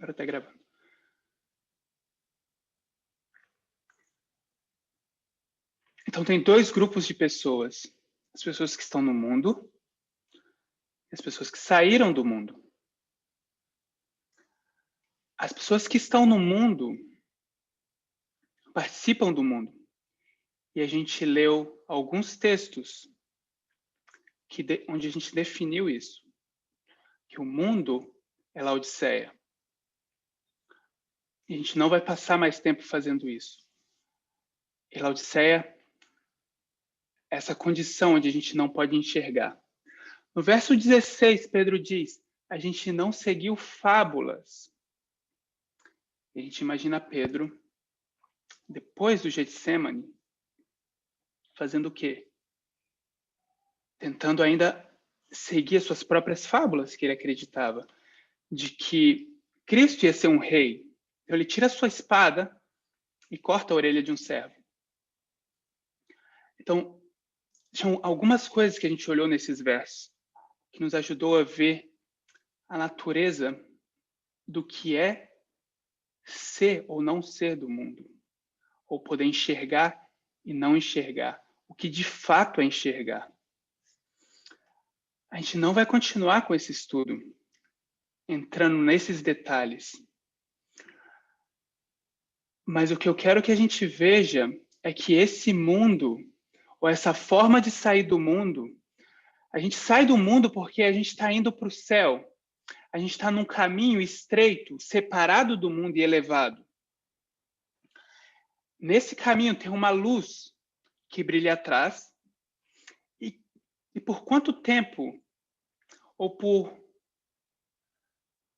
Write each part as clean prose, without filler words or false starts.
Agora está gravando. Então, tem dois grupos de pessoas. As pessoas que estão no mundo e as pessoas que saíram do mundo. As pessoas que estão no mundo participam do mundo. E a gente leu alguns textos onde a gente definiu isso. Que o mundo é Laodiceia. E a gente não vai passar mais tempo fazendo isso. E Laodiceia é essa condição onde a gente não pode enxergar. No verso 16, Pedro diz, a gente não seguiu fábulas. E a gente imagina Pedro, depois do Getsemane, fazendo o quê? Tentando ainda seguir as suas próprias fábulas que ele acreditava, de que Cristo ia ser um rei. Então ele tira a sua espada e corta a orelha de um servo. Então, são algumas coisas que a gente olhou nesses versos que nos ajudou a ver a natureza do que é ser ou não ser do mundo, ou poder enxergar e não enxergar, o que de fato é enxergar. A gente não vai continuar com esse estudo, entrando nesses detalhes. Mas o que eu quero que a gente veja é que esse mundo, ou essa forma de sair do mundo, a gente sai do mundo porque a gente está indo para o céu. A gente está num caminho estreito, separado do mundo e elevado. Nesse caminho tem uma luz que brilha atrás. E por quanto tempo, ou por...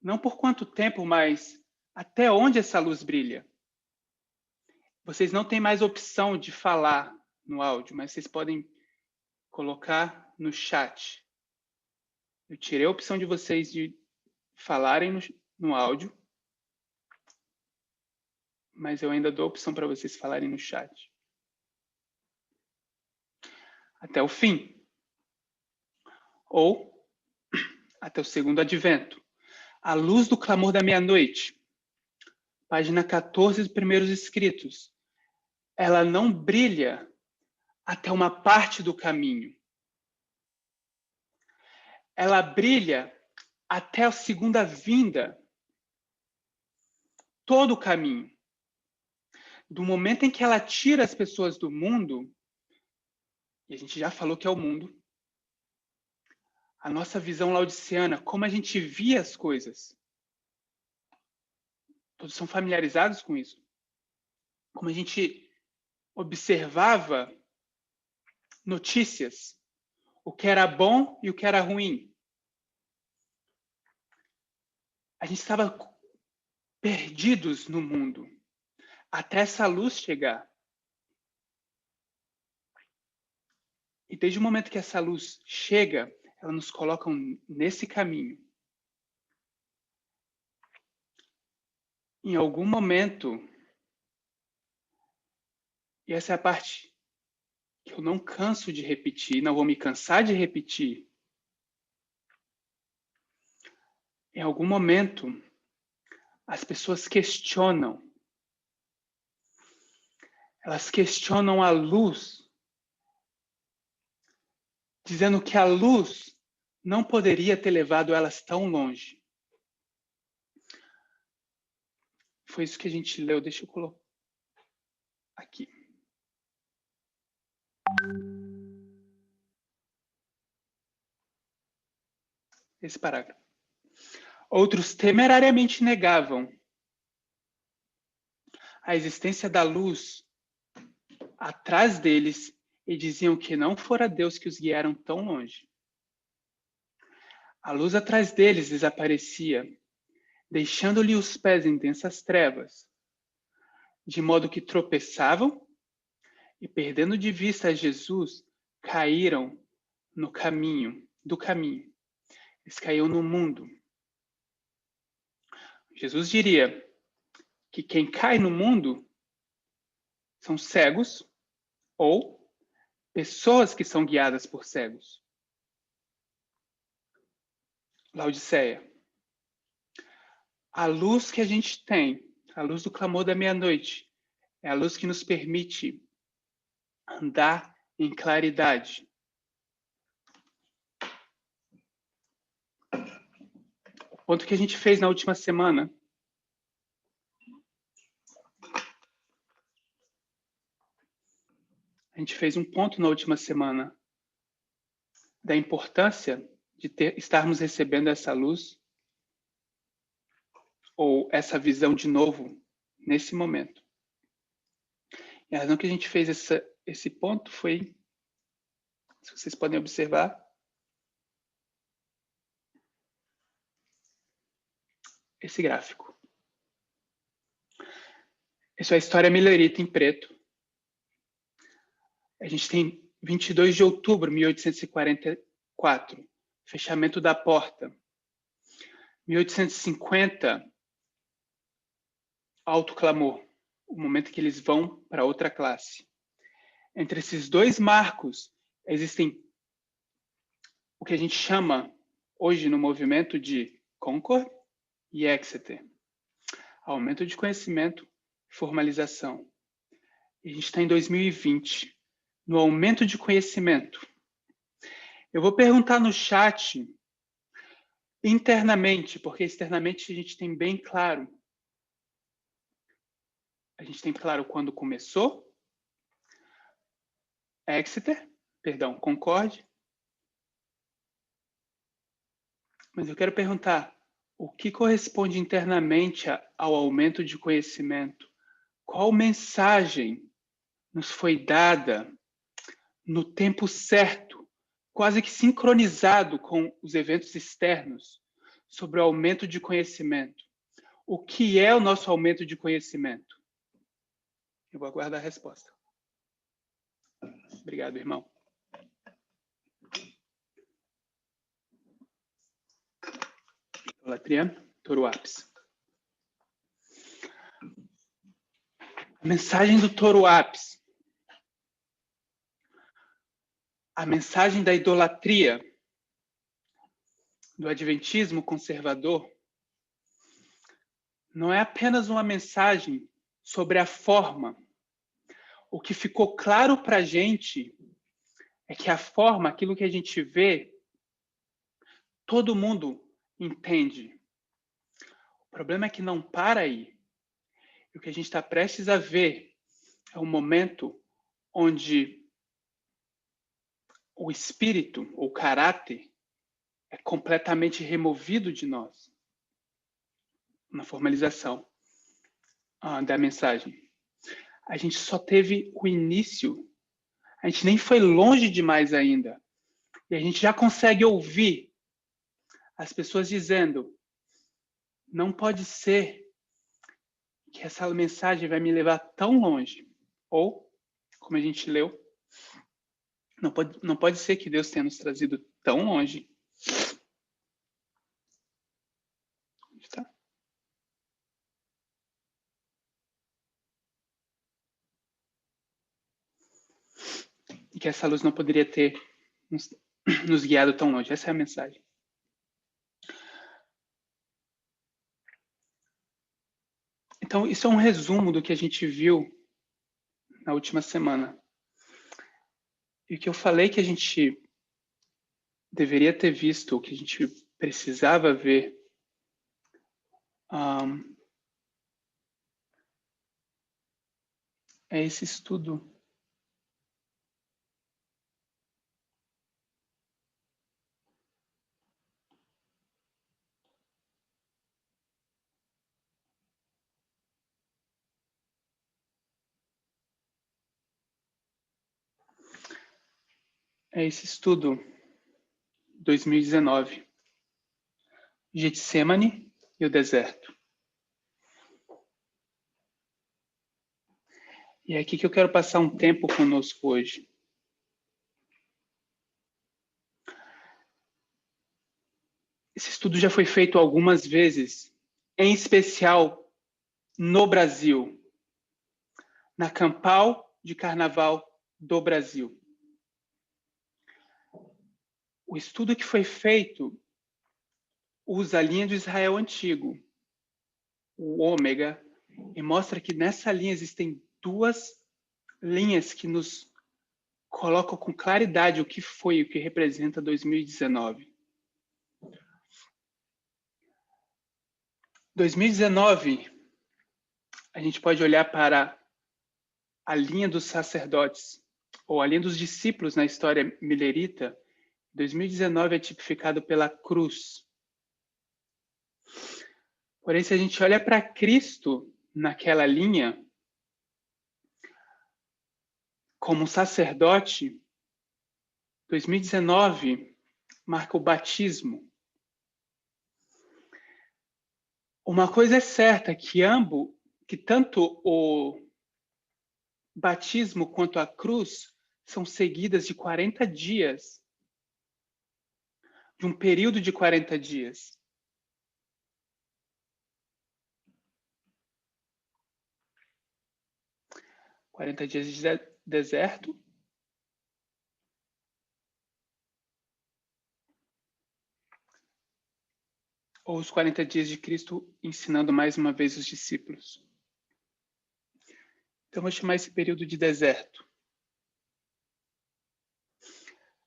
não por quanto tempo, mas até onde essa luz brilha? Vocês não têm mais opção de falar no áudio, mas vocês podem colocar no chat. Eu tirei a opção de vocês de falarem no áudio, mas eu ainda dou a opção para vocês falarem no chat. Até o fim. Ou até o segundo advento. A luz do clamor da meia-noite. Página 14 dos primeiros escritos. Ela não brilha até uma parte do caminho. Ela brilha até a segunda vinda. Todo o caminho. Do momento em que ela tira as pessoas do mundo, e a gente já falou que é o mundo, a nossa visão laodiceana, como a gente via as coisas. Todos são familiarizados com isso. Como a gente observava notícias, o que era bom e o que era ruim. A gente estava perdidos no mundo, até essa luz chegar. E desde o momento que essa luz chega, ela nos coloca nesse caminho. Em algum momento, e essa é a parte que eu não canso de repetir, não vou me cansar de repetir. Em algum momento, as pessoas questionam. Elas questionam a luz, dizendo que a luz não poderia ter levado elas tão longe. Foi isso que a gente leu. Deixa eu colocar aqui. Esse parágrafo. Outros temerariamente negavam a existência da luz atrás deles e diziam que não fora Deus que os guiaram tão longe. A luz atrás deles desaparecia, deixando-lhe os pés em densas trevas, de modo que tropeçavam e, perdendo de vista a Jesus, caíram no caminho, do caminho. Eles caíram no mundo. Jesus diria que quem cai no mundo são cegos ou pessoas que são guiadas por cegos. Laodiceia. A luz que a gente tem, a luz do clamor da meia-noite, é a luz que nos permite andar em claridade. O ponto que a gente fez na última semana da importância de estarmos recebendo essa luz ou essa visão de novo nesse momento. E a razão que a gente fez esse ponto foi, se vocês podem observar, esse gráfico. Isso é a história Millerita em preto. A gente tem 22 de outubro de 1844, fechamento da porta. 1850, alto clamor, o momento que eles vão para outra classe. Entre esses dois marcos, existem o que a gente chama hoje no movimento de Concord e Exeter. Aumento de conhecimento, formalização. E a gente está em 2020, no aumento de conhecimento. Eu vou perguntar no chat internamente, porque externamente a gente tem bem claro. A gente tem claro quando começou, Concord. Mas eu quero perguntar, o que corresponde internamente ao aumento de conhecimento? Qual mensagem nos foi dada no tempo certo, quase que sincronizado com os eventos externos, sobre o aumento de conhecimento? O que é o nosso aumento de conhecimento? Eu vou aguardar a resposta. Obrigado, irmão. Idolatria, touro ápice. A mensagem do touro ápice. A mensagem da idolatria, do adventismo conservador, não é apenas uma mensagem sobre a forma. O que ficou claro para a gente é que a forma, aquilo que a gente vê, todo mundo entende. O problema é que não para aí. E o que a gente está prestes a ver é um momento onde o espírito, ou caráter, é completamente removido de nós na formalização da mensagem. A gente só teve o início, a gente nem foi longe demais ainda. E a gente já consegue ouvir as pessoas dizendo: não pode ser que essa mensagem vai me levar tão longe. Ou, como a gente leu, não pode ser que Deus tenha nos trazido tão longe. Tá? E que essa luz não poderia ter nos guiado tão longe. Essa é a mensagem. Então, isso é um resumo do que a gente viu na última semana. E o que eu falei que a gente deveria ter visto, o que a gente precisava ver, é esse estudo. É esse estudo 2019. Getsemane e o deserto. E é aqui que eu quero passar um tempo conosco hoje. Esse estudo já foi feito algumas vezes, em especial no Brasil, na Campal de Carnaval do Brasil. O estudo que foi feito usa a linha do Israel antigo. o ômega, e mostra que nessa linha existem duas linhas que nos colocam com claridade o que foi, o que representa 2019. 2019, a gente pode olhar para a linha dos sacerdotes, ou a linha dos discípulos na história milerita. 2019 é tipificado pela cruz. Porém, se a gente olha para Cristo naquela linha, como sacerdote, 2019 marca o batismo. Uma coisa é certa, que tanto o batismo quanto a cruz são seguidas de 40 dias, de um período de 40 dias. Quarenta dias de deserto. Ou os 40 dias de Cristo ensinando mais uma vez os discípulos. Então, vou chamar esse período de deserto.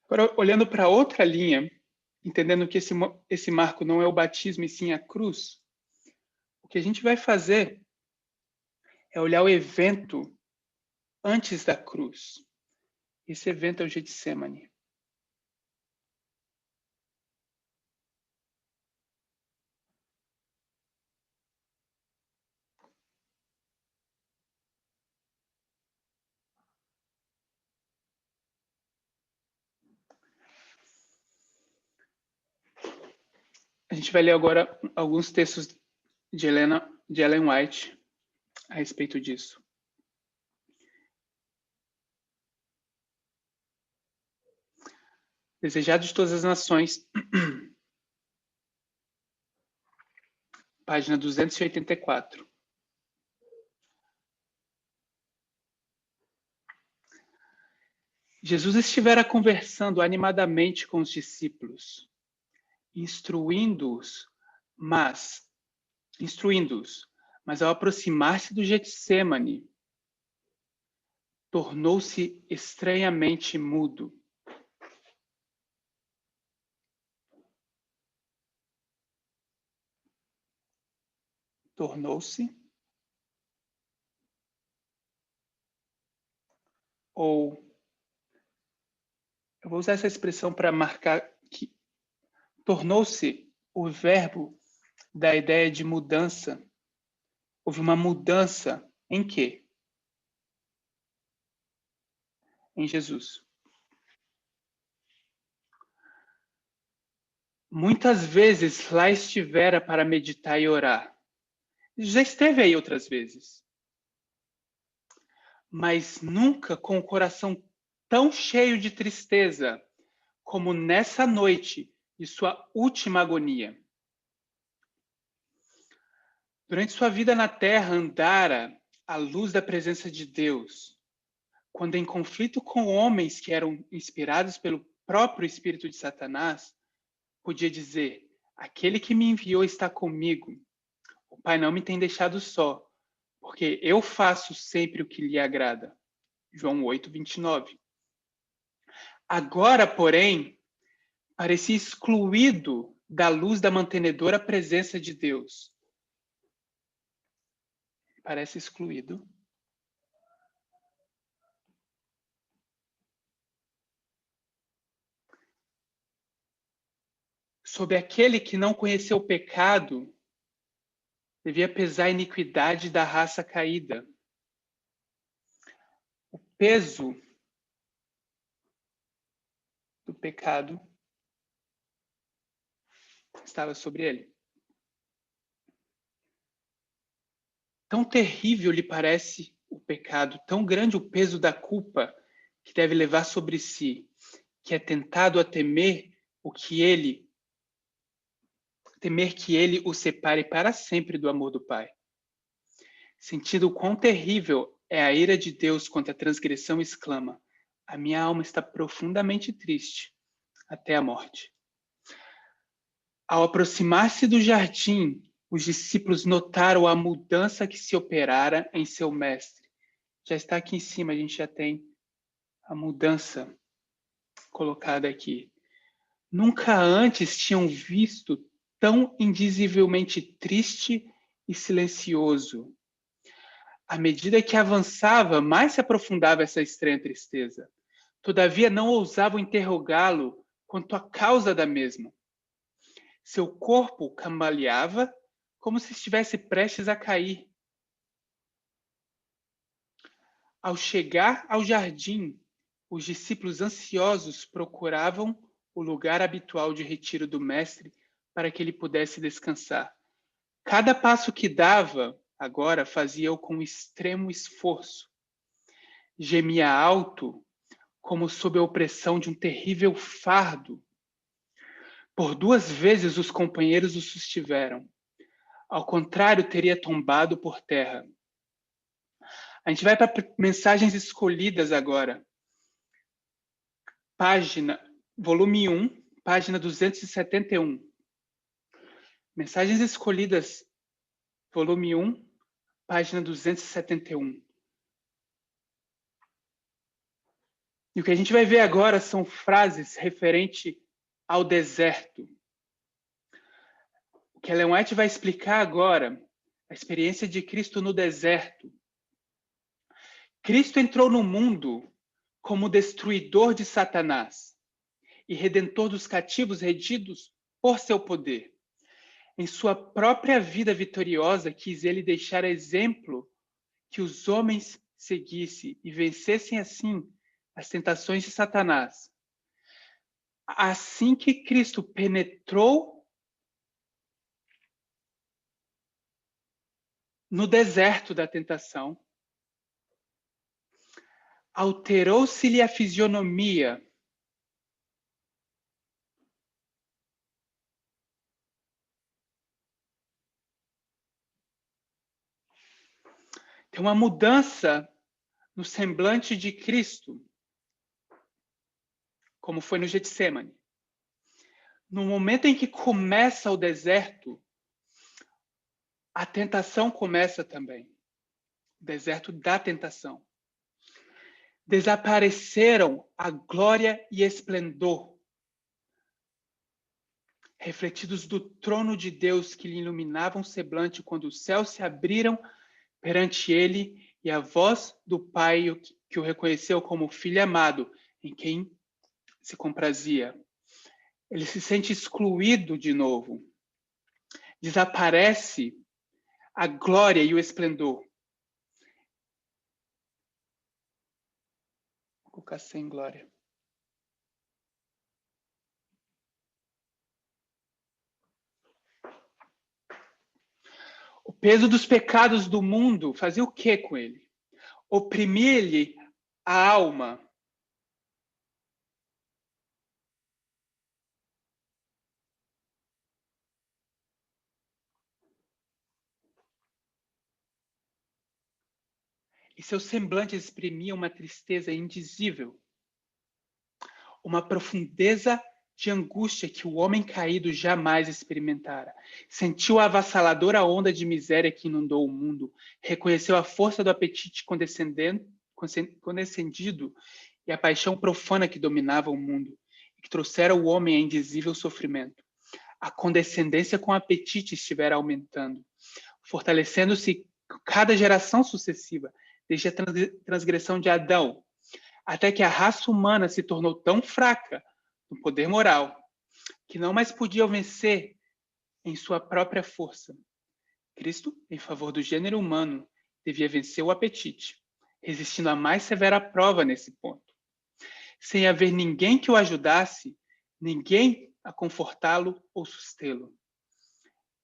Agora, olhando para outra linha, entendendo que esse marco não é o batismo e sim a cruz, o que a gente vai fazer é olhar o evento antes da cruz. Esse evento é o Getsemane. A gente vai ler agora alguns textos de Ellen White a respeito disso. Desejado de todas as nações, página 284. Jesus estivera conversando animadamente com os discípulos, instruindo-os, mas ao aproximar-se do Getsemane, tornou-se estranhamente mudo. Eu vou usar essa expressão para marcar que tornou-se o verbo da ideia de mudança. Houve uma mudança em quê? Em Jesus. Muitas vezes lá estivera para meditar e orar. Já esteve aí outras vezes. Mas nunca com o coração tão cheio de tristeza como nessa noite de sua última agonia. Durante sua vida na terra, andara à luz da presença de Deus, quando em conflito com homens que eram inspirados pelo próprio espírito de Satanás, podia dizer: aquele que me enviou está comigo. O Pai não me tem deixado só, porque eu faço sempre o que lhe agrada. João 8, 29. Agora, porém, parecia excluído da luz da mantenedora presença de Deus. Parece excluído. Sobre aquele que não conheceu o pecado, devia pesar a iniquidade da raça caída. O peso do pecado estava sobre ele. Tão terrível lhe parece o pecado, tão grande o peso da culpa que deve levar sobre si, que é tentado a temer que ele o separe para sempre do amor do Pai. Sentindo o quão terrível é a ira de Deus contra a transgressão, exclama: a minha alma está profundamente triste até a morte. Ao aproximar-se do jardim, os discípulos notaram a mudança que se operara em seu mestre. Já está aqui em cima, a gente já tem a mudança colocada aqui. Nunca antes tinham visto tão indizivelmente triste e silencioso. À medida que avançava, mais se aprofundava essa estranha tristeza. Todavia, não ousavam interrogá-lo quanto à causa da mesma. Seu corpo cambaleava como se estivesse prestes a cair. Ao chegar ao jardim, os discípulos ansiosos procuravam o lugar habitual de retiro do mestre para que ele pudesse descansar. Cada passo que dava, agora, fazia-o com extremo esforço. Gemia alto, como sob a opressão de um terrível fardo. Por 2 vezes os companheiros o sustiveram. Ao contrário, teria tombado por terra. A gente vai para mensagens escolhidas agora. Volume 1, página 271. Mensagens escolhidas, volume 1, página 271. E o que a gente vai ver agora são frases referentes ao deserto. O que Ellen White vai explicar agora, a experiência de Cristo no deserto. Cristo entrou no mundo como destruidor de Satanás e redentor dos cativos redidos por seu poder. Em sua própria vida vitoriosa, quis ele deixar exemplo que os homens seguissem e vencessem assim as tentações de Satanás. Assim que Cristo penetrou no deserto da tentação, alterou-se-lhe a fisionomia. Tem uma mudança no semblante de Cristo, como foi no Getsemane. No momento em que começa o deserto, a tentação começa também. O deserto da tentação. Desapareceram a glória e esplendor, refletidos do trono de Deus que lhe iluminavam o semblante quando os céus se abriram perante ele e a voz do Pai que o reconheceu como filho amado, em quem se comprazia. Ele se sente excluído de novo. Desaparece a glória e o esplendor. Vou colocar sem glória. O peso dos pecados do mundo fazia o que com ele? Oprimia-lhe a alma. E seu semblante exprimia uma tristeza indizível, uma profundeza de angústia que o homem caído jamais experimentara. Sentiu a avassaladora onda de miséria que inundou o mundo, reconheceu a força do apetite condescendido e a paixão profana que dominava o mundo, e que trouxera o homem a indizível sofrimento. A condescendência com o apetite estivera aumentando, fortalecendo-se cada geração sucessiva, desde a transgressão de Adão, até que a raça humana se tornou tão fraca no poder moral que não mais podia vencer em sua própria força. Cristo, em favor do gênero humano, devia vencer o apetite, resistindo à mais severa prova nesse ponto. Sem haver ninguém que o ajudasse, ninguém a confortá-lo ou sustê-lo.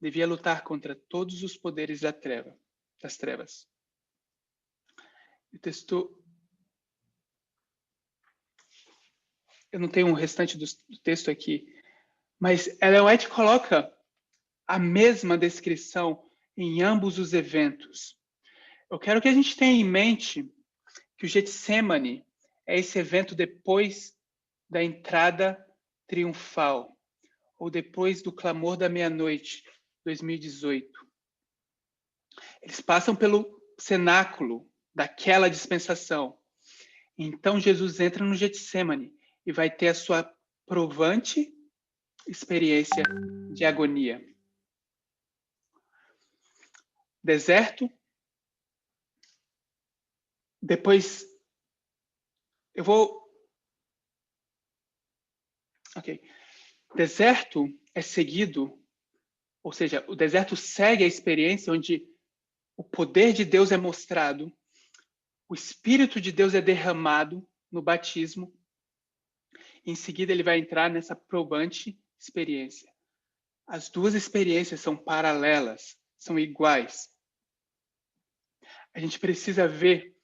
Devia lutar contra todos os poderes das trevas. O texto... Eu não tenho o restante do texto aqui, mas Ellen White coloca a mesma descrição em ambos os eventos. Eu quero que a gente tenha em mente que o Getsemane é esse evento depois da entrada triunfal, ou depois do clamor da meia-noite, 2018. Eles passam pelo cenáculo daquela dispensação. Então Jesus entra no Getsêmani e vai ter a sua provante experiência de agonia. Deserto. Depois eu vou... Ok. Deserto é seguido, ou seja, o deserto segue a experiência onde o poder de Deus é mostrado, o Espírito de Deus é derramado no batismo, e em seguida ele vai entrar nessa probante experiência. As duas experiências são paralelas, são iguais. A gente precisa ver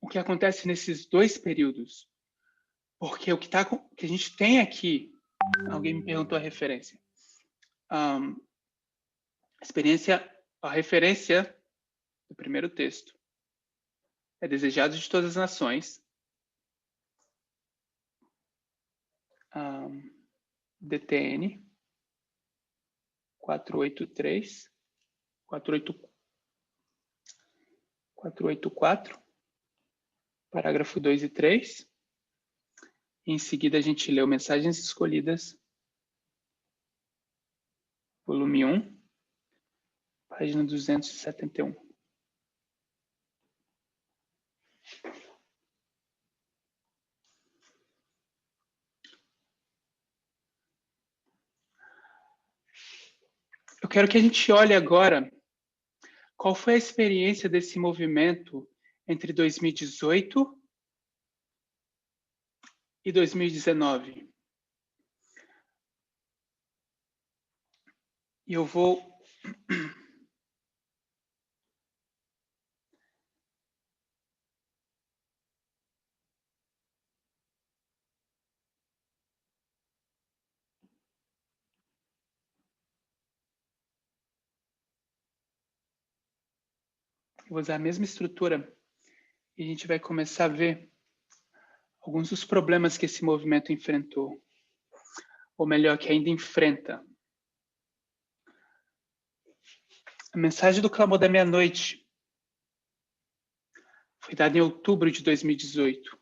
o que acontece nesses dois períodos, porque o que a gente tem aqui, alguém me perguntou a referência. A referência do primeiro texto é desejado de todas as nações. DTN 483, 484, parágrafo 2 e 3. E em seguida a gente leu Mensagens Escolhidas, volume 1, página 271. Eu quero que a gente olhe agora qual foi a experiência desse movimento entre 2018 e 2019. E eu vou usar a mesma estrutura e a gente vai começar a ver alguns dos problemas que esse movimento enfrentou, ou melhor, que ainda enfrenta. A mensagem do Clamor da Meia-Noite foi dada em outubro de 2018.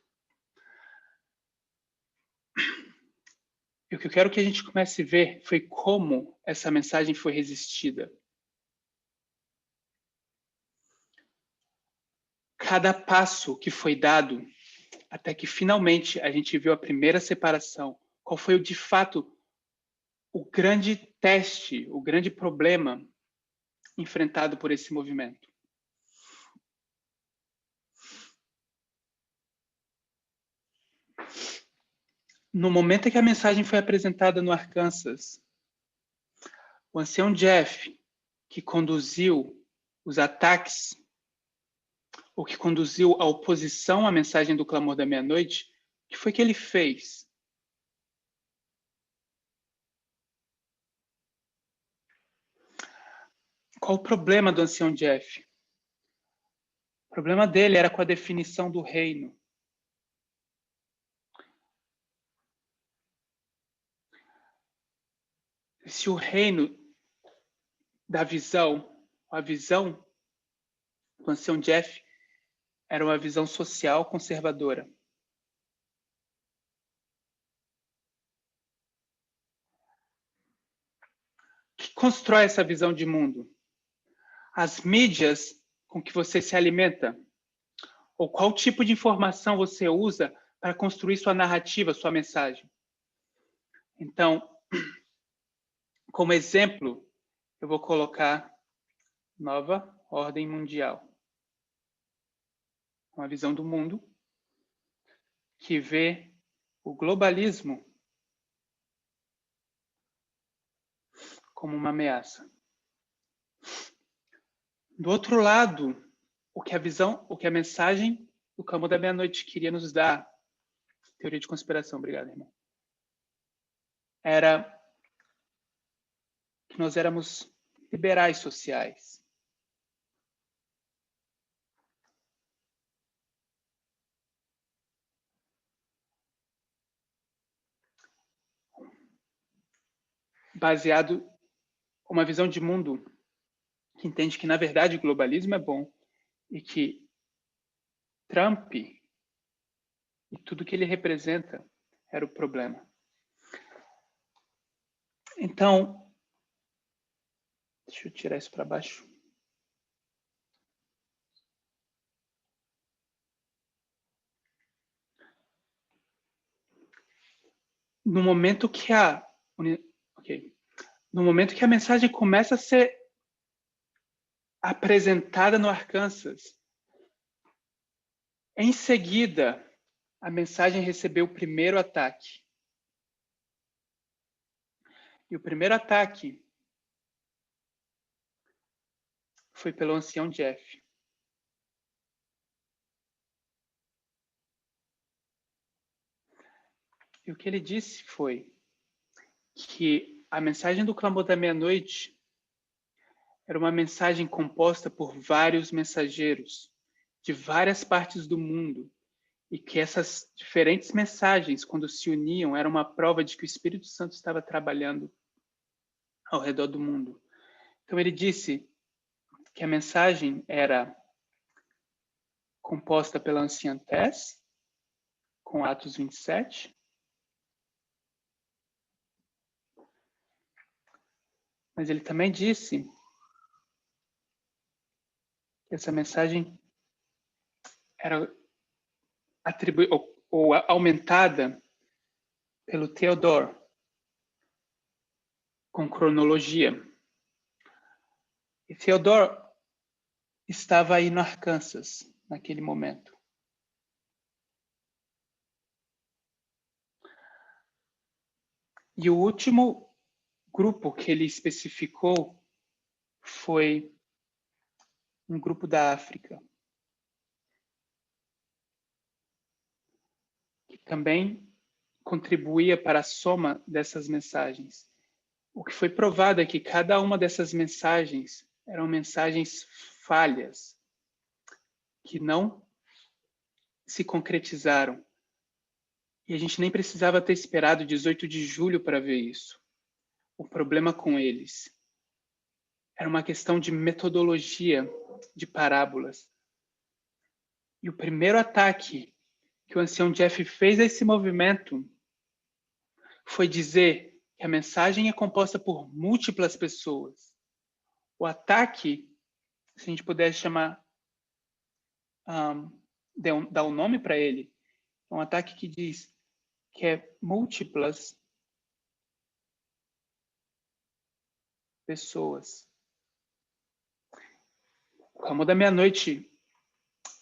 E o que eu quero que a gente comece a ver foi como essa mensagem foi resistida. Cada passo que foi dado até que finalmente a gente viu a primeira separação. Qual foi, de fato, o grande teste, o grande problema enfrentado por esse movimento? No momento em que a mensagem foi apresentada no Arkansas, o ancião Jeff, que conduziu os ataques, ou que conduziu a oposição à mensagem do Clamor da Meia-Noite, o que foi que ele fez? Qual o problema do ancião Jeff? O problema dele era com a definição do reino. Se o reino da visão, a visão do ancião Jeff era uma visão social conservadora. O que constrói essa visão de mundo? As mídias com que você se alimenta? Ou qual tipo de informação você usa para construir sua narrativa, sua mensagem? Então, como exemplo, eu vou colocar nova ordem mundial. Uma visão do mundo que vê o globalismo como uma ameaça. Do outro lado, o que a mensagem do Clamor da Meia-Noite queria nos dar, teoria de conspiração, obrigado, irmão, era que nós éramos liberais sociais. Baseado uma visão de mundo que entende que, na verdade, o globalismo é bom e que Trump e tudo que ele representa era o problema. Então, deixa eu tirar isso para baixo. No momento que no momento que a mensagem começa a ser apresentada no Arkansas, em seguida, a mensagem recebeu o primeiro ataque. E o primeiro ataque foi pelo ancião Jeff. E o que ele disse foi que a mensagem do clamor da meia-noite era uma mensagem composta por vários mensageiros de várias partes do mundo, e que essas diferentes mensagens, quando se uniam, era uma prova de que o Espírito Santo estava trabalhando ao redor do mundo. Então ele disse que a mensagem era composta pela anciã Tess, com Atos 27, mas ele também disse que essa mensagem era ou aumentada pelo Theodore, com cronologia. E Theodore estava aí no Arkansas, naquele momento. E o último grupo que ele especificou foi um grupo da África, que também contribuía para a soma dessas mensagens. O que foi provado é que cada uma dessas mensagens eram mensagens falhas, que não se concretizaram. E a gente nem precisava ter esperado 18 de julho para ver isso. O problema com eles era uma questão de metodologia de parábolas. E o primeiro ataque que o ancião Jeff fez a esse movimento foi dizer que a mensagem é composta por múltiplas pessoas. O ataque, se a gente pudesse chamar, dar um nome para ele, é um ataque que diz que é múltiplas pessoas. O clamor da meia-noite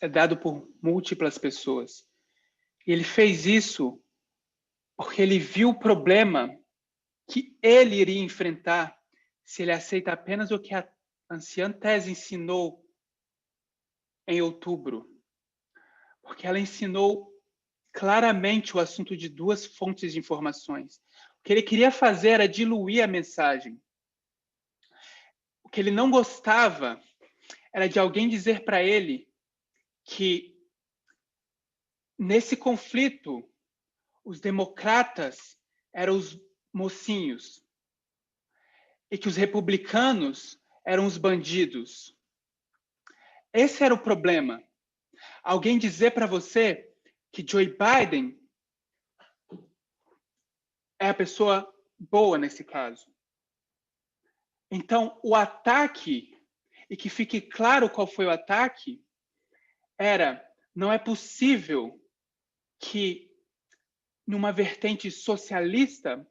é dado por múltiplas pessoas. E ele fez isso porque ele viu o problema que ele iria enfrentar se ele aceita apenas o que a anciã Tess ensinou em outubro. Porque ela ensinou claramente o assunto de duas fontes de informações. O que ele queria fazer era diluir a mensagem. O que ele não gostava era de alguém dizer para ele que nesse conflito os democratas eram os mocinhos e que os republicanos eram os bandidos. Esse era o problema. Alguém dizer para você que Joe Biden é a pessoa boa nesse caso. Então, o ataque, e que fique claro qual foi o ataque, era: não é possível que numa vertente socialista,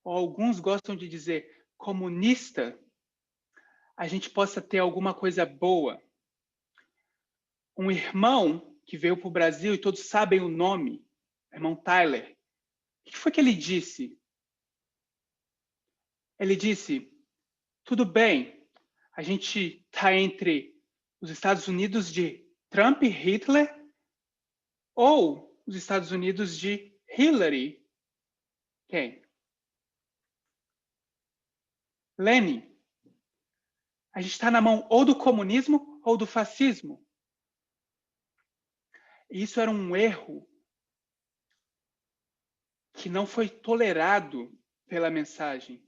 ou alguns gostam de dizer comunista, a gente possa ter alguma coisa boa. Um irmão que veio para o Brasil, e todos sabem o nome, irmão Tyler, o que foi que ele disse? Ele disse: tudo bem, a gente está entre os Estados Unidos de Trump e Hitler ou os Estados Unidos de Hillary. Quem? Lenin. A gente está na mão ou do comunismo ou do fascismo. E isso era um erro que não foi tolerado pela mensagem.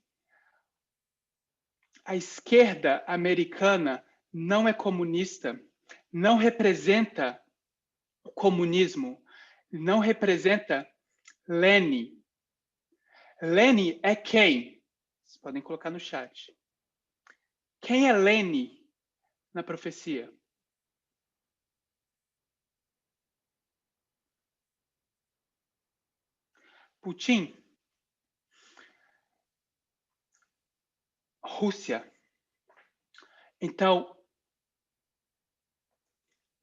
a esquerda americana não é comunista, não representa o comunismo, não representa Lenin. Lenin é quem? Vocês podem colocar no chat. Quem é Lenin na profecia? Putin? Rússia? Então,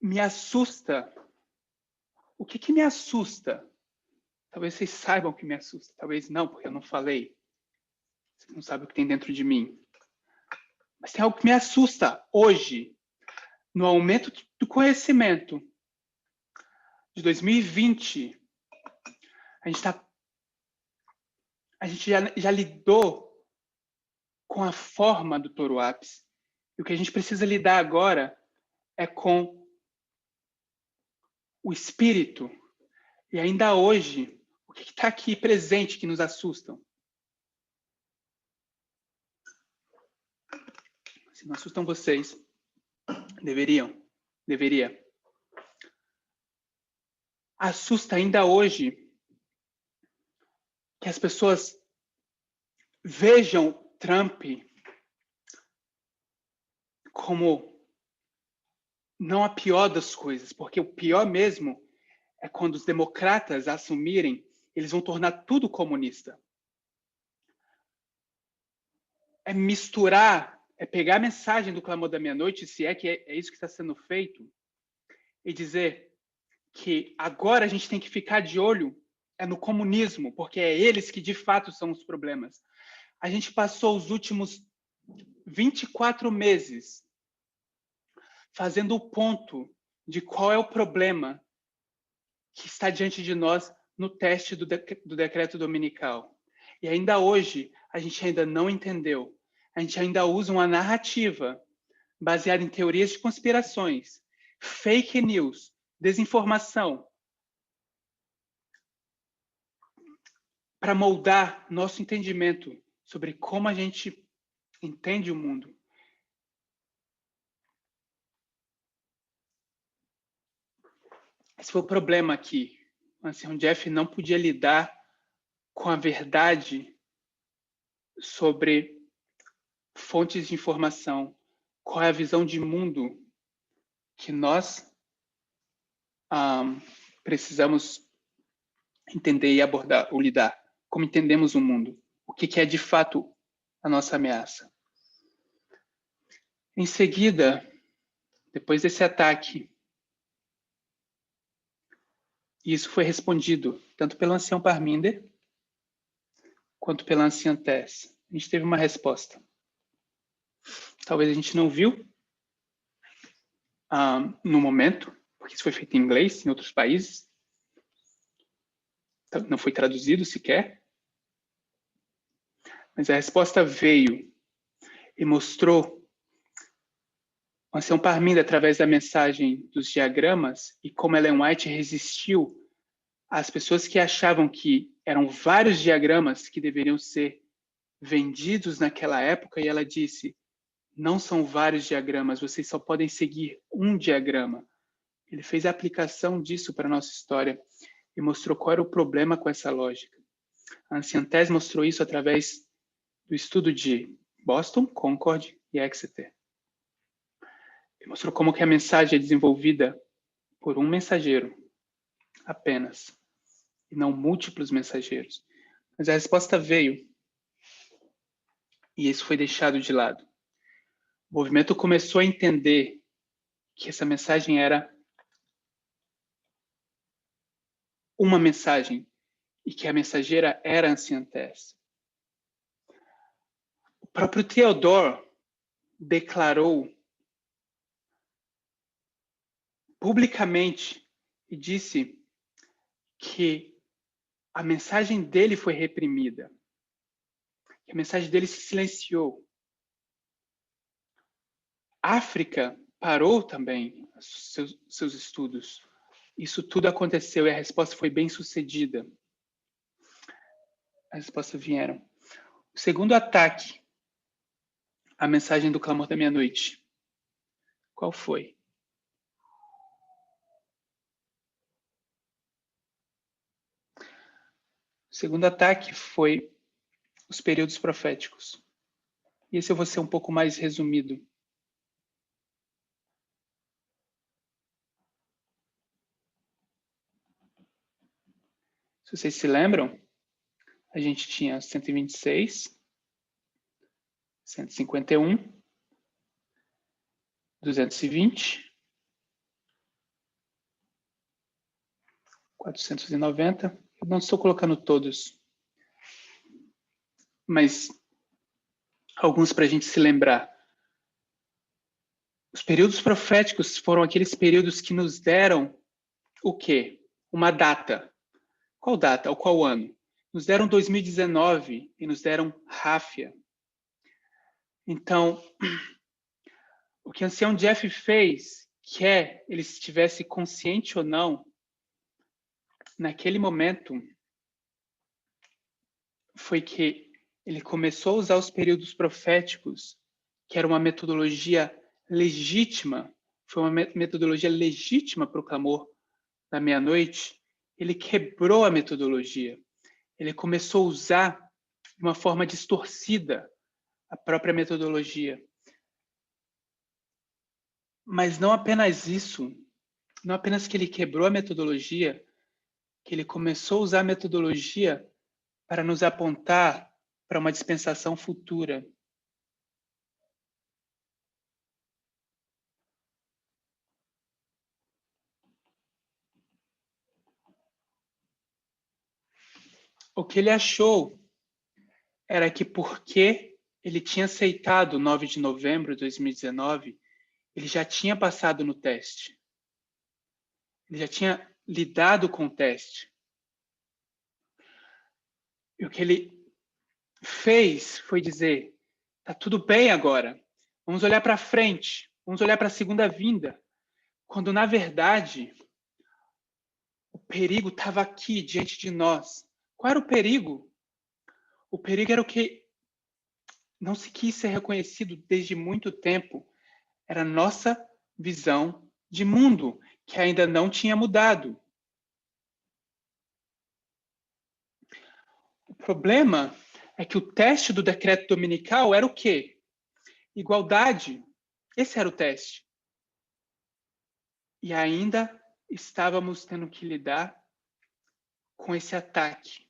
me assusta. O que me assusta? Talvez vocês saibam o que me assusta. Talvez não, porque eu não falei. Vocês não sabem o que tem dentro de mim. Mas tem algo que me assusta hoje, no aumento do conhecimento de 2020. A gente já lidou com a forma do touro ápice. E o que a gente precisa lidar agora é com o espírito. E ainda hoje, o que está aqui presente que nos assustam? Se não assustam vocês, deveria. Assusta ainda hoje que as pessoas vejam Trump como não a pior das coisas, porque o pior mesmo é quando os democratas assumirem, eles vão tornar tudo comunista. É misturar, é pegar a mensagem do Clamor da Meia-Noite, se é que é isso que está sendo feito, e dizer que agora a gente tem que ficar de olho no comunismo, porque é eles que de fato são os problemas. A gente passou os últimos 24 meses fazendo o ponto de qual é o problema que está diante de nós no teste do decreto dominical. E ainda hoje, a gente ainda não entendeu. A gente ainda usa uma narrativa baseada em teorias de conspirações, fake news, desinformação, para moldar nosso entendimento sobre como a gente entende o mundo. Esse foi o problema aqui. O ancião Jeff não podia lidar com a verdade sobre fontes de informação, qual é a visão de mundo que nós precisamos entender e abordar, ou lidar, como entendemos o mundo, o que é de fato a nossa ameaça. Em seguida, depois desse ataque, isso foi respondido tanto pelo ancião Parminder quanto pela anciã Tess. A gente teve uma resposta. Talvez a gente não viu no momento, porque isso foi feito em inglês em outros países. Não foi traduzido sequer. Mas a resposta veio e mostrou o ancião Parminder através da mensagem dos diagramas e como Ellen White resistiu às pessoas que achavam que eram vários diagramas que deveriam ser vendidos naquela época, e ela disse: não são vários diagramas, vocês só podem seguir um diagrama. Ele fez a aplicação disso para a nossa história e mostrou qual era o problema com essa lógica. A anciã Tess mostrou isso através do estudo de Boston, Concord e Exeter. Ele mostrou como que a mensagem é desenvolvida por um mensageiro apenas, e não múltiplos mensageiros. Mas a resposta veio, e isso foi deixado de lado. O movimento começou a entender que essa mensagem era uma mensagem, e que a mensageira era a anciã Tess. O próprio Theodore declarou publicamente e disse que a mensagem dele foi reprimida, que a mensagem dele se silenciou. A África parou também seus estudos. Isso tudo aconteceu e a resposta foi bem sucedida. As respostas vieram. O segundo ataque a mensagem do clamor da meia-noite? Qual foi? O segundo ataque foi os períodos proféticos. E esse eu vou ser um pouco mais resumido. Se vocês se lembram, a gente tinha 126, 151, 220, 490. Eu não estou colocando todos, mas alguns para a gente se lembrar. Os períodos proféticos foram aqueles períodos que nos deram o quê? Uma data. Qual data? Ou qual ano? Nos deram 2019 e nos deram Ráfia. Então, o que o ancião Jeff fez, quer ele estivesse consciente ou não, naquele momento, foi que ele começou a usar os períodos proféticos, que era uma metodologia legítima, foi uma metodologia legítima para o clamor da meia-noite. Ele quebrou a metodologia. Ele começou a usar de uma forma distorcida a própria metodologia. Mas não apenas isso, não apenas que ele quebrou a metodologia, que ele começou a usar a metodologia para nos apontar para uma dispensação futura. O que ele achou era que porque ele tinha aceitado 9 de novembro de 2019, ele já tinha passado no teste. Ele já tinha lidado com o teste. E o que ele fez foi dizer, tá tudo bem agora, vamos olhar para frente, vamos olhar para a segunda vinda, quando na verdade o perigo estava aqui diante de nós. Qual era o perigo? O perigo era o que não se quis ser reconhecido desde muito tempo, era a nossa visão de mundo, que ainda não tinha mudado. O problema é que o teste do decreto dominical era o quê? Igualdade. Esse era o teste. E ainda estávamos tendo que lidar com esse ataque.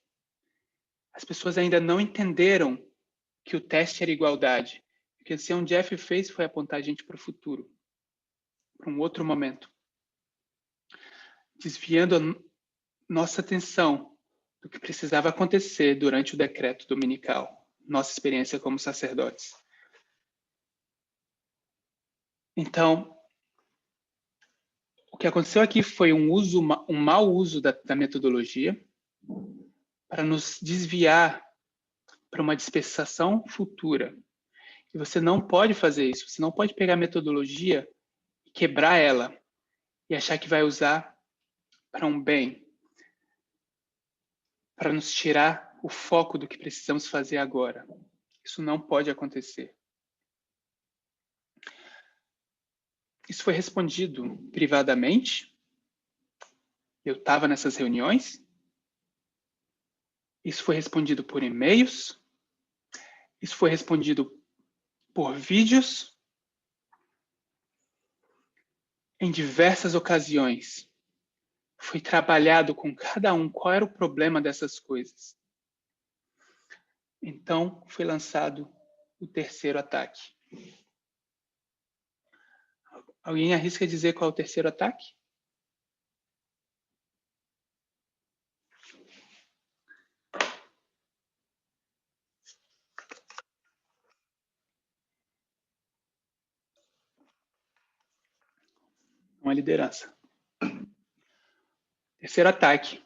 As pessoas ainda não entenderam que o teste era igualdade. O que o Sr. Jeff fez foi apontar a gente para o futuro, para um outro momento, desviando a nossa atenção do que precisava acontecer durante o decreto dominical, nossa experiência como sacerdotes. Então, o que aconteceu aqui foi um mau uso da metodologia para nos desviar para uma dispensação futura. E você não pode fazer isso. Você não pode pegar a metodologia e quebrar ela e achar que vai usar para um bem, para nos tirar o foco do que precisamos fazer agora. Isso não pode acontecer. Isso foi respondido privadamente. Eu estava nessas reuniões. Isso foi respondido por e-mails. Isso foi respondido por vídeos. Em diversas ocasiões, foi trabalhado com cada um qual era o problema dessas coisas. Então, foi lançado o terceiro ataque. Alguém arrisca dizer qual é o terceiro ataque? Uma liderança. Terceiro ataque.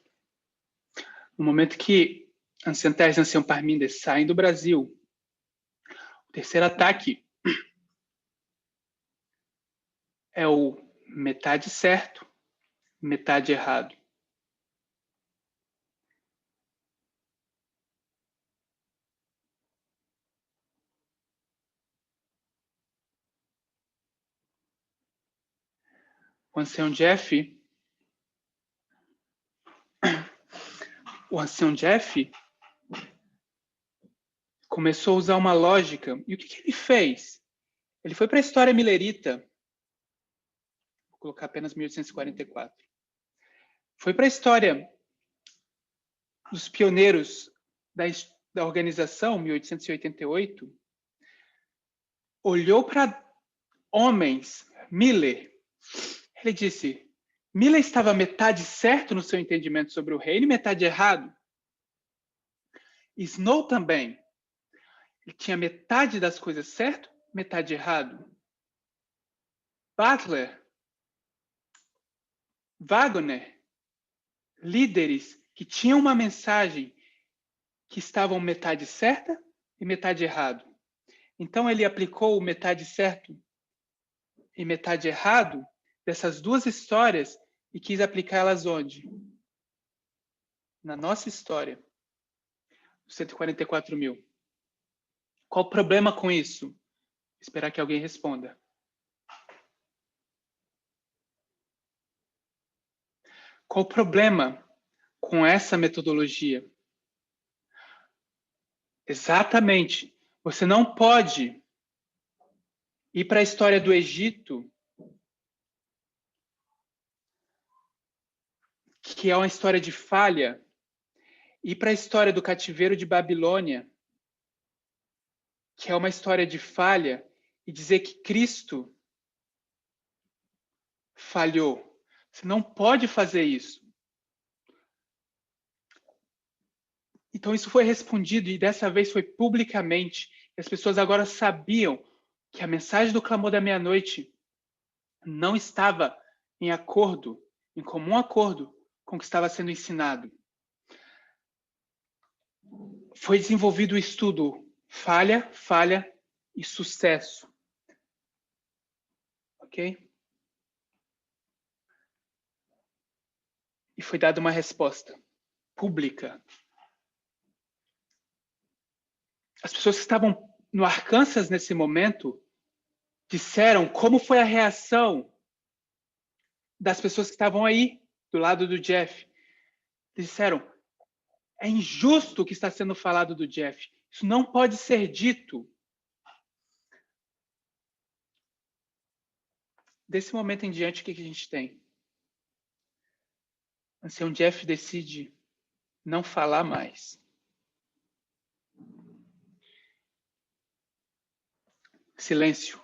No momento que Ancião Terres e Ancião Parmindes saem do Brasil, o terceiro ataque é o metade certo, metade errado. o ancião Jeff começou a usar uma lógica. E o que ele fez? Ele foi para a história milerita. Vou colocar apenas 1844. Foi para a história dos pioneiros da organização, 1888. Olhou para homens, Miller. Ele disse, Miller estava metade certo no seu entendimento sobre o reino e metade errado. Snow também. Ele tinha metade das coisas certo, metade errado. Butler, Wagner, líderes que tinham uma mensagem que estavam metade certa e metade errado. Então ele aplicou o metade certo e metade errado dessas duas histórias e quis aplicá-las onde? Na nossa história. 144 mil. Qual o problema com isso? Esperar que alguém responda. Qual o problema com essa metodologia? Exatamente. Você não pode ir para a história do Egito, que é uma história de falha, ir para a história do cativeiro de Babilônia, que é uma história de falha, e dizer que Cristo falhou. Você não pode fazer isso. Então isso foi respondido e dessa vez foi publicamente. E as pessoas agora sabiam que a mensagem do clamor da meia-noite não estava em acordo, em comum acordo com o que estava sendo ensinado. Foi desenvolvido o estudo falha, falha e sucesso. Ok? E foi dada uma resposta pública. As pessoas que estavam no Arkansas nesse momento disseram como foi a reação das pessoas que estavam aí, do lado do Jeff. Disseram, é injusto o que está sendo falado do Jeff. Isso não pode ser dito. Desse momento em diante, o que a gente tem? O ancião Jeff decide não falar mais. Silêncio.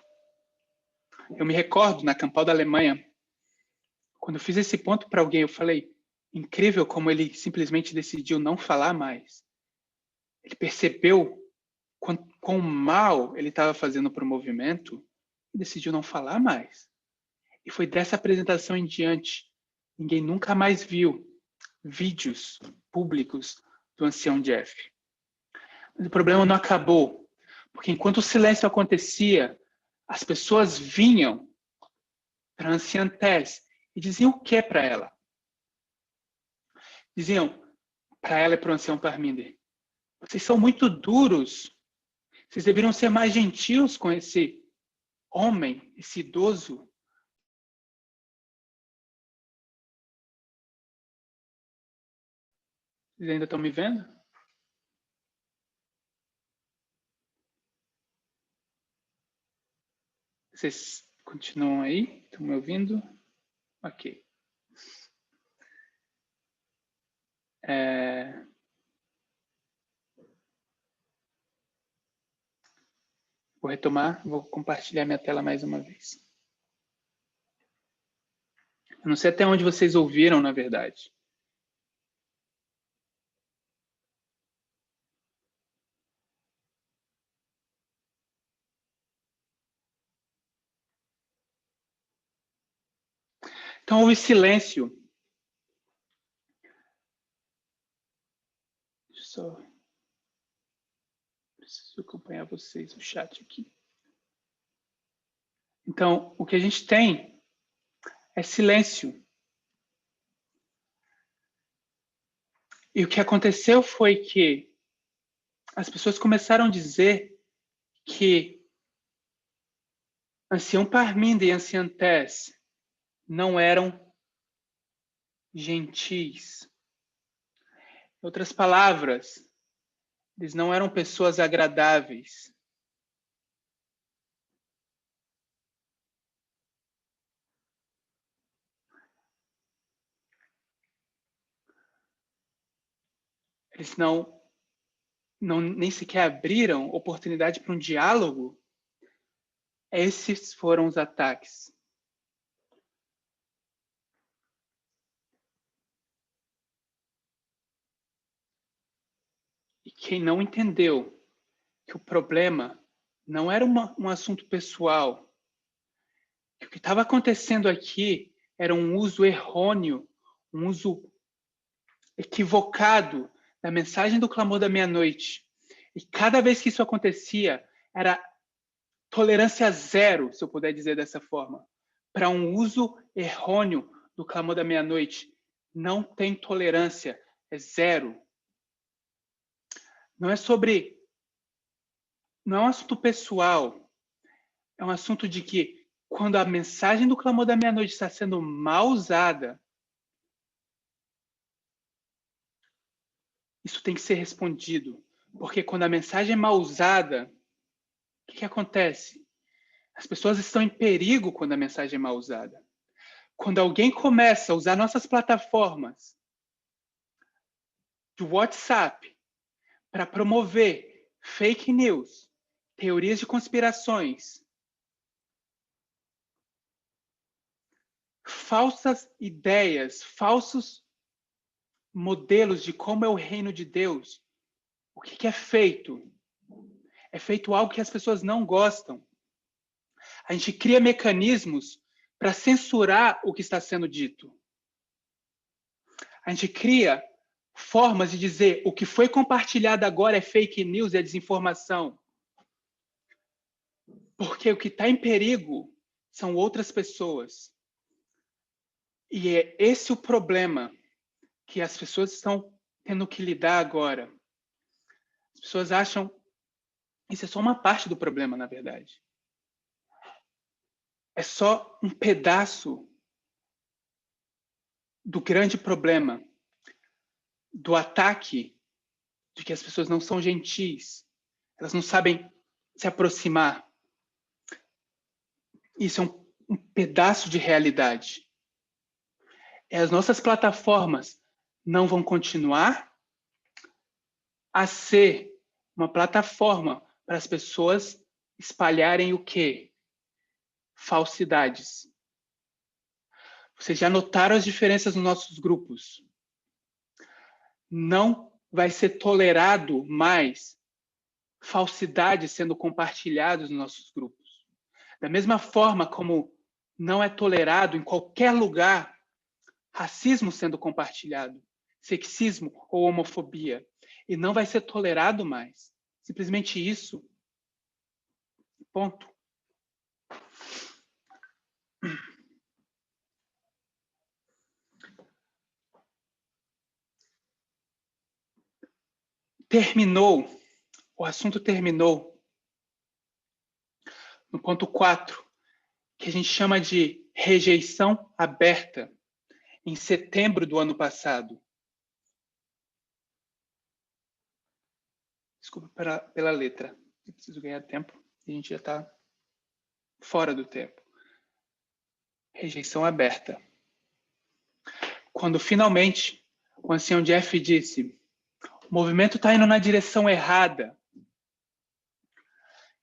Eu me recordo, na Campal da Alemanha, quando eu fiz esse ponto para alguém, eu falei, incrível como ele simplesmente decidiu não falar mais. Ele percebeu quão mal ele estava fazendo para o movimento e decidiu não falar mais. E foi dessa apresentação em diante. Ninguém nunca mais viu vídeos públicos do ancião Jeff. Mas o problema não acabou, porque enquanto o silêncio acontecia, as pessoas vinham para a anciã Tess e diziam o que para ela? Diziam para ela e para o ancião Parminder, vocês são muito duros, vocês deveriam ser mais gentios com esse homem, esse idoso. Vocês ainda estão me vendo? Vocês continuam aí? Estão me ouvindo? Ok. Vou retomar, vou compartilhar minha tela mais uma vez. Eu não sei até onde vocês ouviram, na verdade. Então, houve silêncio. Só preciso acompanhar vocês no chat aqui. Então, o que a gente tem é silêncio. E o que aconteceu foi que as pessoas começaram a dizer que ancião Parminder e anciã Tess não eram gentis. Em outras palavras, eles não eram pessoas agradáveis. Eles nem sequer abriram oportunidade para um diálogo. Esses foram os ataques. E quem não entendeu que o problema não era um assunto pessoal, que o que estava acontecendo aqui era um uso errôneo, um uso equivocado da mensagem do clamor da meia-noite. E cada vez que isso acontecia, era tolerância zero, se eu puder dizer dessa forma, para um uso errôneo do clamor da meia-noite. Não tem tolerância, é zero. Não é um assunto pessoal, é um assunto de que quando a mensagem do clamor da meia-noite está sendo mal usada, isso tem que ser respondido. Porque quando a mensagem é mal usada, o que acontece? As pessoas estão em perigo quando a mensagem é mal usada. Quando alguém começa a usar nossas plataformas do WhatsApp para promover fake news, teorias de conspirações, falsas ideias, falsos modelos de como é o reino de Deus, o que é feito? É feito algo que as pessoas não gostam. A gente cria mecanismos para censurar o que está sendo dito. A gente cria formas de dizer o que foi compartilhado agora é fake news, é desinformação. Porque o que está em perigo são outras pessoas. E é esse o problema que as pessoas estão tendo que lidar agora. As pessoas acham isso é só uma parte do problema, na verdade. É só um pedaço do grande problema, do ataque de que as pessoas não são gentis, elas não sabem se aproximar. Isso é um pedaço de realidade. As nossas plataformas não vão continuar a ser uma plataforma para as pessoas espalharem o quê? Falsidades. Vocês já notaram as diferenças nos nossos grupos. Não vai ser tolerado mais falsidades sendo compartilhadas nos nossos grupos. Da mesma forma como não é tolerado em qualquer lugar racismo sendo compartilhado, sexismo ou homofobia. E não vai ser tolerado mais. Simplesmente isso. Ponto. Terminou, o assunto terminou no ponto 4, que a gente chama de rejeição aberta, em setembro do ano passado. Desculpa pela letra. Eu preciso ganhar tempo e a gente já está fora do tempo. Rejeição aberta. Quando finalmente o ancião Jeff disse: o movimento está indo na direção errada.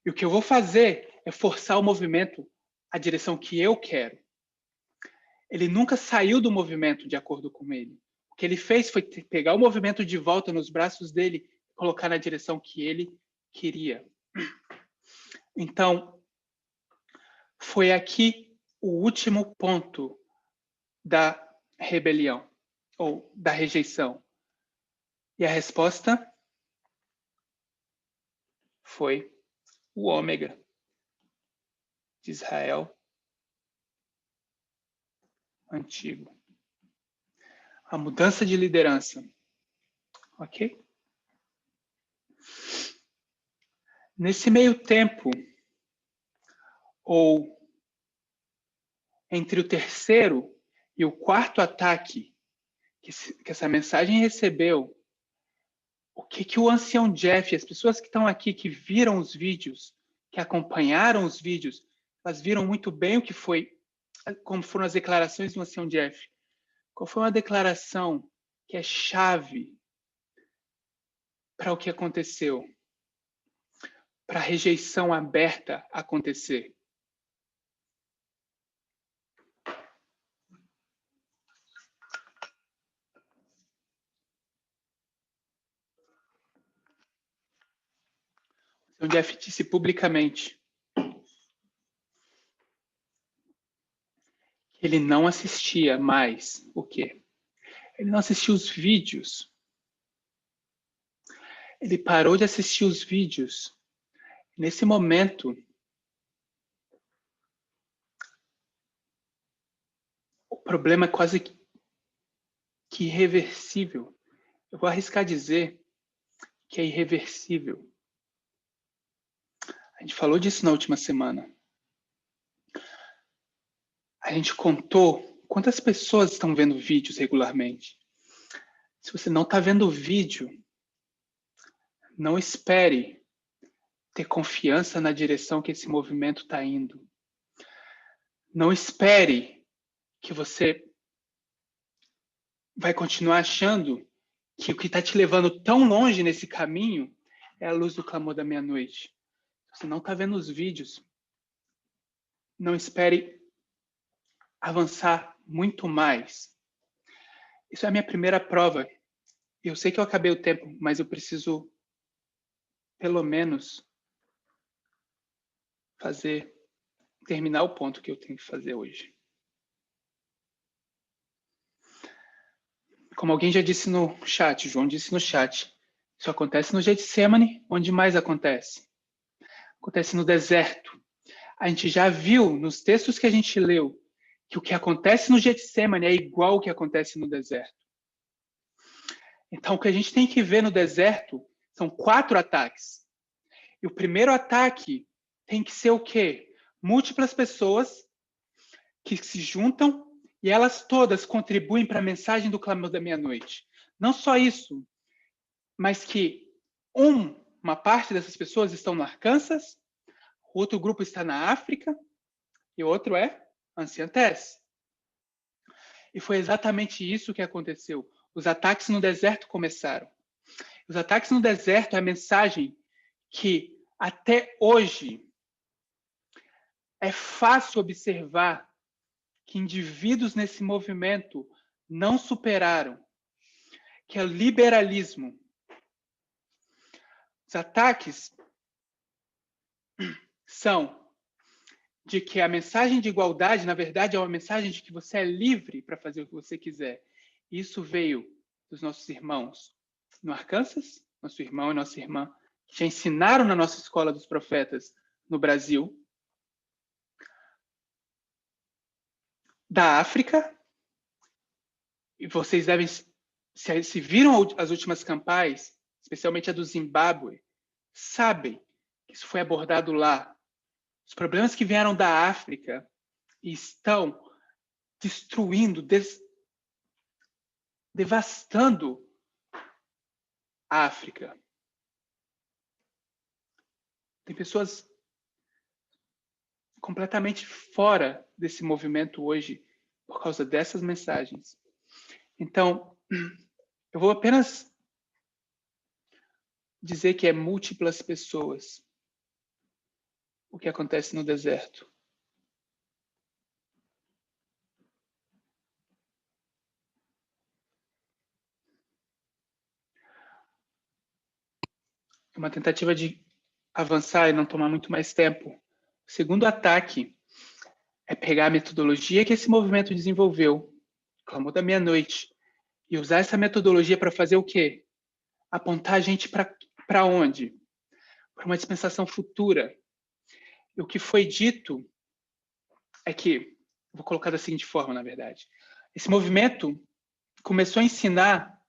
E o que eu vou fazer é forçar o movimento à direção que eu quero. Ele nunca saiu do movimento de acordo com ele. O que ele fez foi pegar o movimento de volta nos braços dele e colocar na direção que ele queria. Então, foi aqui o último ponto da rebelião, ou da rejeição. E a resposta foi o ômega de Israel antigo. A mudança de liderança. Ok? Nesse meio tempo, ou entre o terceiro e o quarto ataque que essa mensagem recebeu, o que o ancião Jeff, as pessoas que estão aqui, que viram os vídeos, que acompanharam os vídeos, elas viram muito bem o que foi, como foram as declarações do ancião Jeff. Qual foi uma declaração que é chave para o que aconteceu, para a rejeição aberta acontecer? O Jeff disse publicamente que ele não assistia mais o quê? Ele não assistia os vídeos. Ele parou de assistir os vídeos. Nesse momento, o problema é quase que irreversível. Eu vou arriscar dizer que é irreversível. A gente falou disso na última semana. A gente contou quantas pessoas estão vendo vídeos regularmente. Se você não está vendo o vídeo, não espere ter confiança na direção que esse movimento está indo. Não espere que você vai continuar achando que o que está te levando tão longe nesse caminho é a luz do clamor da meia-noite. Se você não está vendo os vídeos, não espere avançar muito mais. Isso é a minha primeira prova. Eu sei que eu acabei o tempo, mas eu preciso, pelo menos, terminar o ponto que eu tenho que fazer hoje. Como alguém já disse no chat, João disse no chat, isso acontece no Getsemane, onde mais acontece? Acontece no deserto. A gente já viu nos textos que a gente leu que o que acontece no Getsemane é igual ao que acontece no deserto. Então, o que a gente tem que ver no deserto são 4 ataques. E o primeiro ataque tem que ser o quê? Múltiplas pessoas que se juntam e elas todas contribuem para a mensagem do clamor da meia-noite. Não só isso, mas que uma parte dessas pessoas estão no Arkansas, outro grupo está na África e outro é Anciã Tess. E foi exatamente isso que aconteceu. Os ataques no deserto começaram. Os ataques no deserto é a mensagem que até hoje é fácil observar que indivíduos nesse movimento não superaram, que é o liberalismo. Os ataques são de que a mensagem de igualdade, na verdade, é uma mensagem de que você é livre para fazer o que você quiser. Isso veio dos nossos irmãos no Arkansas, nosso irmão e nossa irmã, que já ensinaram na nossa escola dos profetas no Brasil, da África, e vocês devem, se viram as últimas campanhas, especialmente a do Zimbábue, sabem que isso foi abordado lá. Os problemas que vieram da África estão destruindo, devastando a África. Tem pessoas completamente fora desse movimento hoje por causa dessas mensagens. Então, eu vou apenas dizer que é múltiplas pessoas o que acontece no deserto. É uma tentativa de avançar e não tomar muito mais tempo. O segundo ataque é pegar a metodologia que esse movimento desenvolveu, clamor da meia-noite, e usar essa metodologia para fazer o quê? Apontar a gente para onde? Para uma dispensação futura. E o que foi dito é que, vou colocar da seguinte forma, na verdade, esse movimento começou a ensinar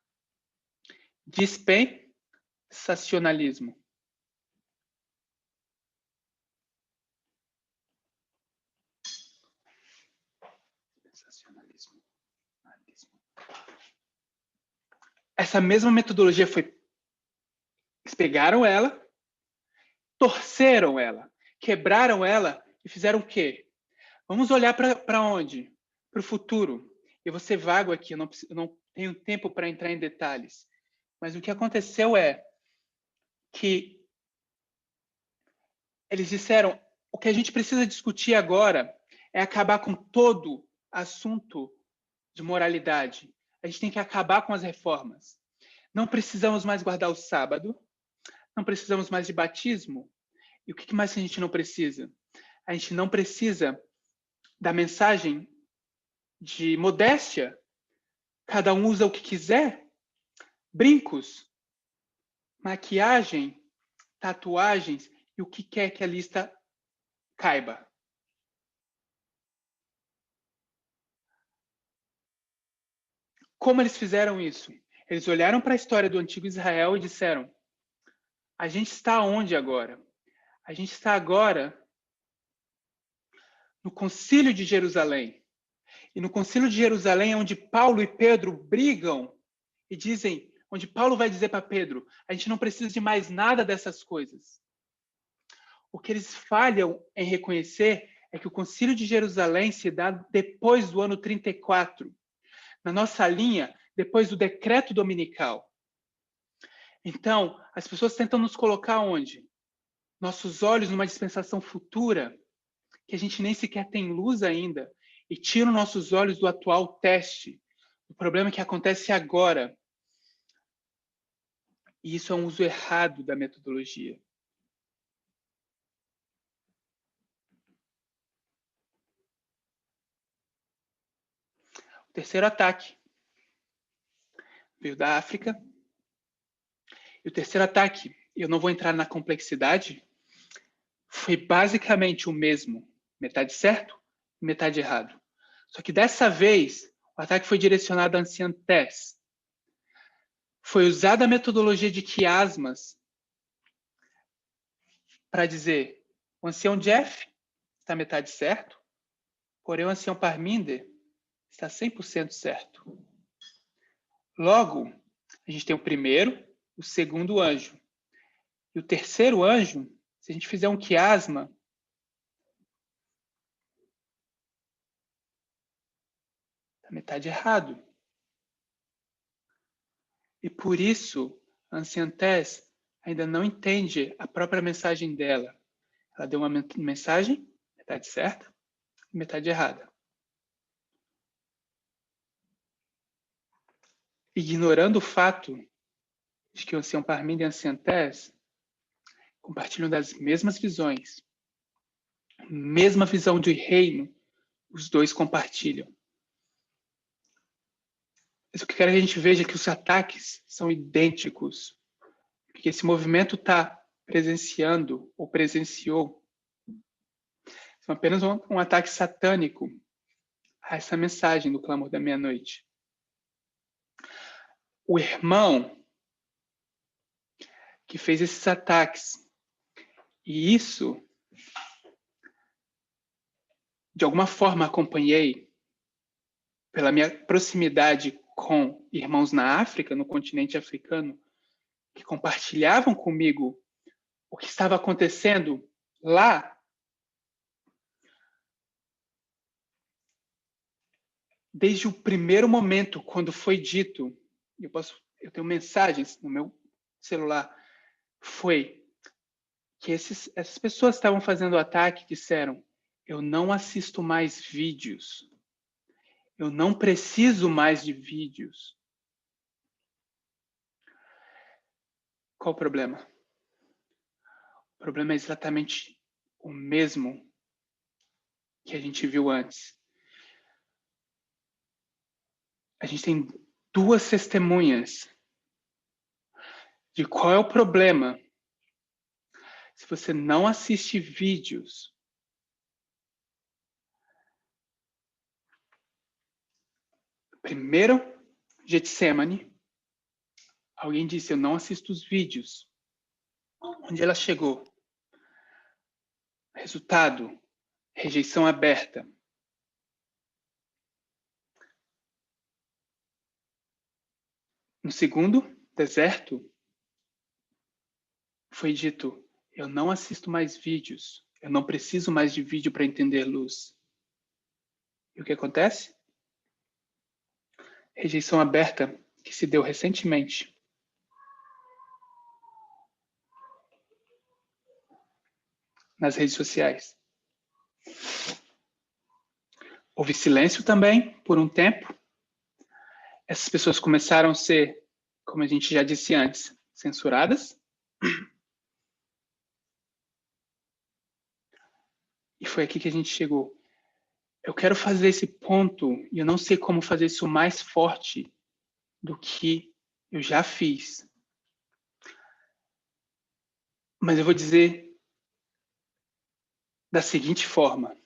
dispensacionalismo. Racionalismo. Essa mesma metodologia foi... Eles pegaram ela, torceram ela, quebraram ela e fizeram o quê? Vamos olhar para onde? Para o futuro. Eu vou ser vago aqui, eu não tenho tempo para entrar em detalhes. Mas o que aconteceu é que eles disseram: o que a gente precisa discutir agora é acabar com todo assunto de moralidade. A gente tem que acabar com as reformas. Não precisamos mais guardar o sábado, não precisamos mais de batismo. E o que mais a gente não precisa? A gente não precisa da mensagem de modéstia. Cada um usa o que quiser. Brincos, maquiagem, tatuagens e o que quer que a lista caiba. Como eles fizeram isso? Eles olharam para a história do antigo Israel e disseram: a gente está onde agora? A gente está agora no Concílio de Jerusalém. E no Concílio de Jerusalém é onde Paulo e Pedro brigam e dizem, onde Paulo vai dizer para Pedro: a gente não precisa de mais nada dessas coisas. O que eles falham em reconhecer é que o Concílio de Jerusalém se dá depois do ano 34. Na nossa linha, depois do decreto dominical. Então, as pessoas tentam nos colocar onde? Nossos olhos numa dispensação futura, que a gente nem sequer tem luz ainda, e tiram nossos olhos do atual teste, do problema que acontece agora. E isso é um uso errado da metodologia. O terceiro ataque veio da África. E o terceiro ataque, eu não vou entrar na complexidade, foi basicamente o mesmo, metade certo e metade errado. Só que dessa vez, o ataque foi direcionado à anciã Tess. Foi usada a metodologia de quiasmas para dizer: o ancião Jeff está metade certo, porém o ancião Parminder está 100% certo. Logo, a gente tem o primeiro, o segundo anjo. E o terceiro anjo, se a gente fizer um quiasma, está metade errado. E por isso, a anciã Tess ainda não entende a própria mensagem dela. Ela deu uma mensagem, metade certa, e metade errada. Ignorando o fato de que o ancião Parminder e a anciã Tess compartilham das mesmas visões, mesma visão de reino, os dois compartilham. Mas o que eu quero que a gente veja é que os ataques são idênticos, porque esse movimento está presenciando ou presenciou são apenas um ataque satânico a essa mensagem do clamor da meia-noite. O irmão que fez esses ataques, e isso, de alguma forma, acompanhei pela minha proximidade com irmãos na África, no continente africano, que compartilhavam comigo o que estava acontecendo lá. Desde o primeiro momento, quando foi dito, eu tenho mensagens no meu celular, foi que essas pessoas que estavam fazendo o ataque disseram: eu não assisto mais vídeos. Eu não preciso mais de vídeos. Qual o problema? O problema é exatamente o mesmo que a gente viu antes. A gente tem duas testemunhas de qual é o problema se você não assiste vídeos. Primeiro, Getsemane, alguém disse: eu não assisto os vídeos. Onde ela chegou? Resultado: rejeição aberta. No segundo deserto, foi dito: eu não assisto mais vídeos, eu não preciso mais de vídeo para entender luz. E o que acontece? Rejeição aberta que se deu recentemente. Nas redes sociais. Houve silêncio também, por um tempo. Essas pessoas começaram a ser, como a gente já disse antes, censuradas. E foi aqui que a gente chegou. Eu quero fazer esse ponto, e eu não sei como fazer isso mais forte do que eu já fiz. Mas eu vou dizer da seguinte forma.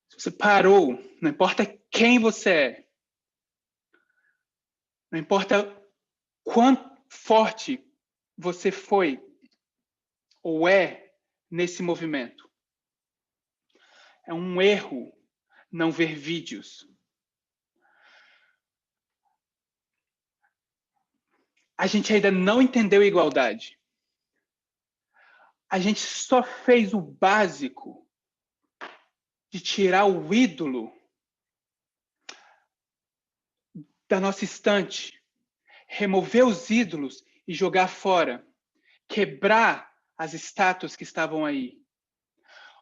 Se você parou, não importa quem você é, não importa quão forte você foi ou é nesse movimento. É um erro não ver vídeos. A gente ainda não entendeu a igualdade. A gente só fez o básico de tirar o ídolo da nossa estante, remover os ídolos e jogar fora, quebrar as estátuas que estavam aí.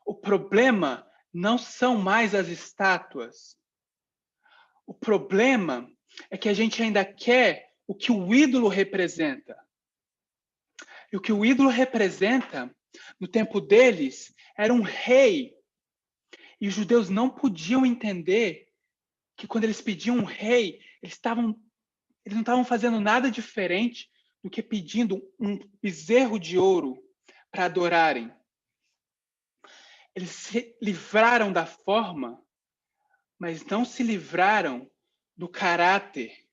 O problema não são mais as estátuas. O problema é que a gente ainda quer o que o ídolo representa. E o que o ídolo representa, no tempo deles, era um rei. E os judeus não podiam entender que quando eles pediam um rei, eles não estavam fazendo nada diferente do que pedindo um bezerro de ouro para adorarem. Eles se livraram da forma, mas não se livraram do caráter.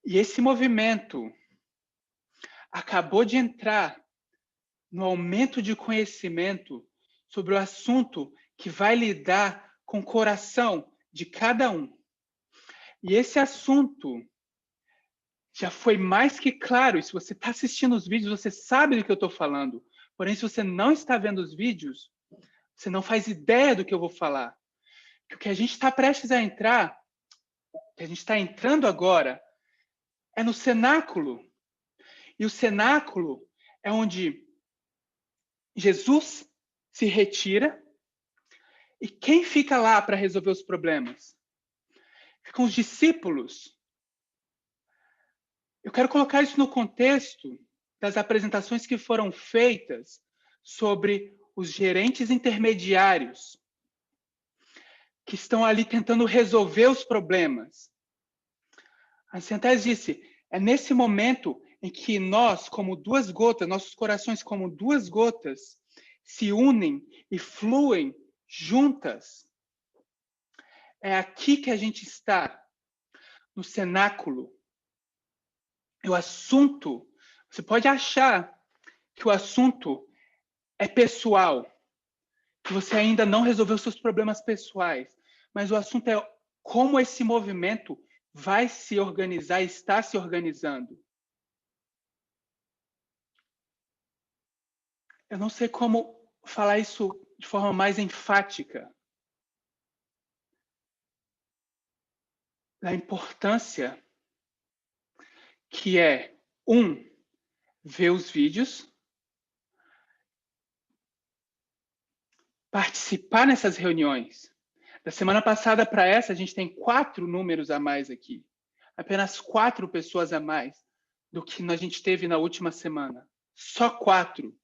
E esse movimento acabou de entrar no aumento de conhecimento sobre o assunto que vai lidar com o coração de cada um. E esse assunto já foi mais que claro. E se você está assistindo os vídeos, você sabe do que eu estou falando. Porém, se você não está vendo os vídeos, você não faz ideia do que eu vou falar. Que o que a gente está prestes a entrar, o que a gente está entrando agora, é no cenáculo. E o cenáculo é onde Jesus se retira. E quem fica lá para resolver os problemas? Ficam os discípulos. Eu quero colocar isso no contexto das apresentações que foram feitas sobre os gerentes intermediários que estão ali tentando resolver os problemas. A Santés disse, é nesse momento em que nós, como duas gotas, nossos corações como duas gotas, se unem e fluem juntas. É aqui que a gente está, no cenáculo. E o assunto, você pode achar que o assunto é pessoal, que você ainda não resolveu seus problemas pessoais, mas o assunto é como esse movimento vai se organizar, está se organizando. Eu não sei como falar isso de forma mais enfática. Da importância que é, ver os vídeos, participar nessas reuniões. Da semana passada para essa, a gente tem 4 números a mais aqui. Apenas 4 pessoas a mais do que a gente teve na última semana. Só 4.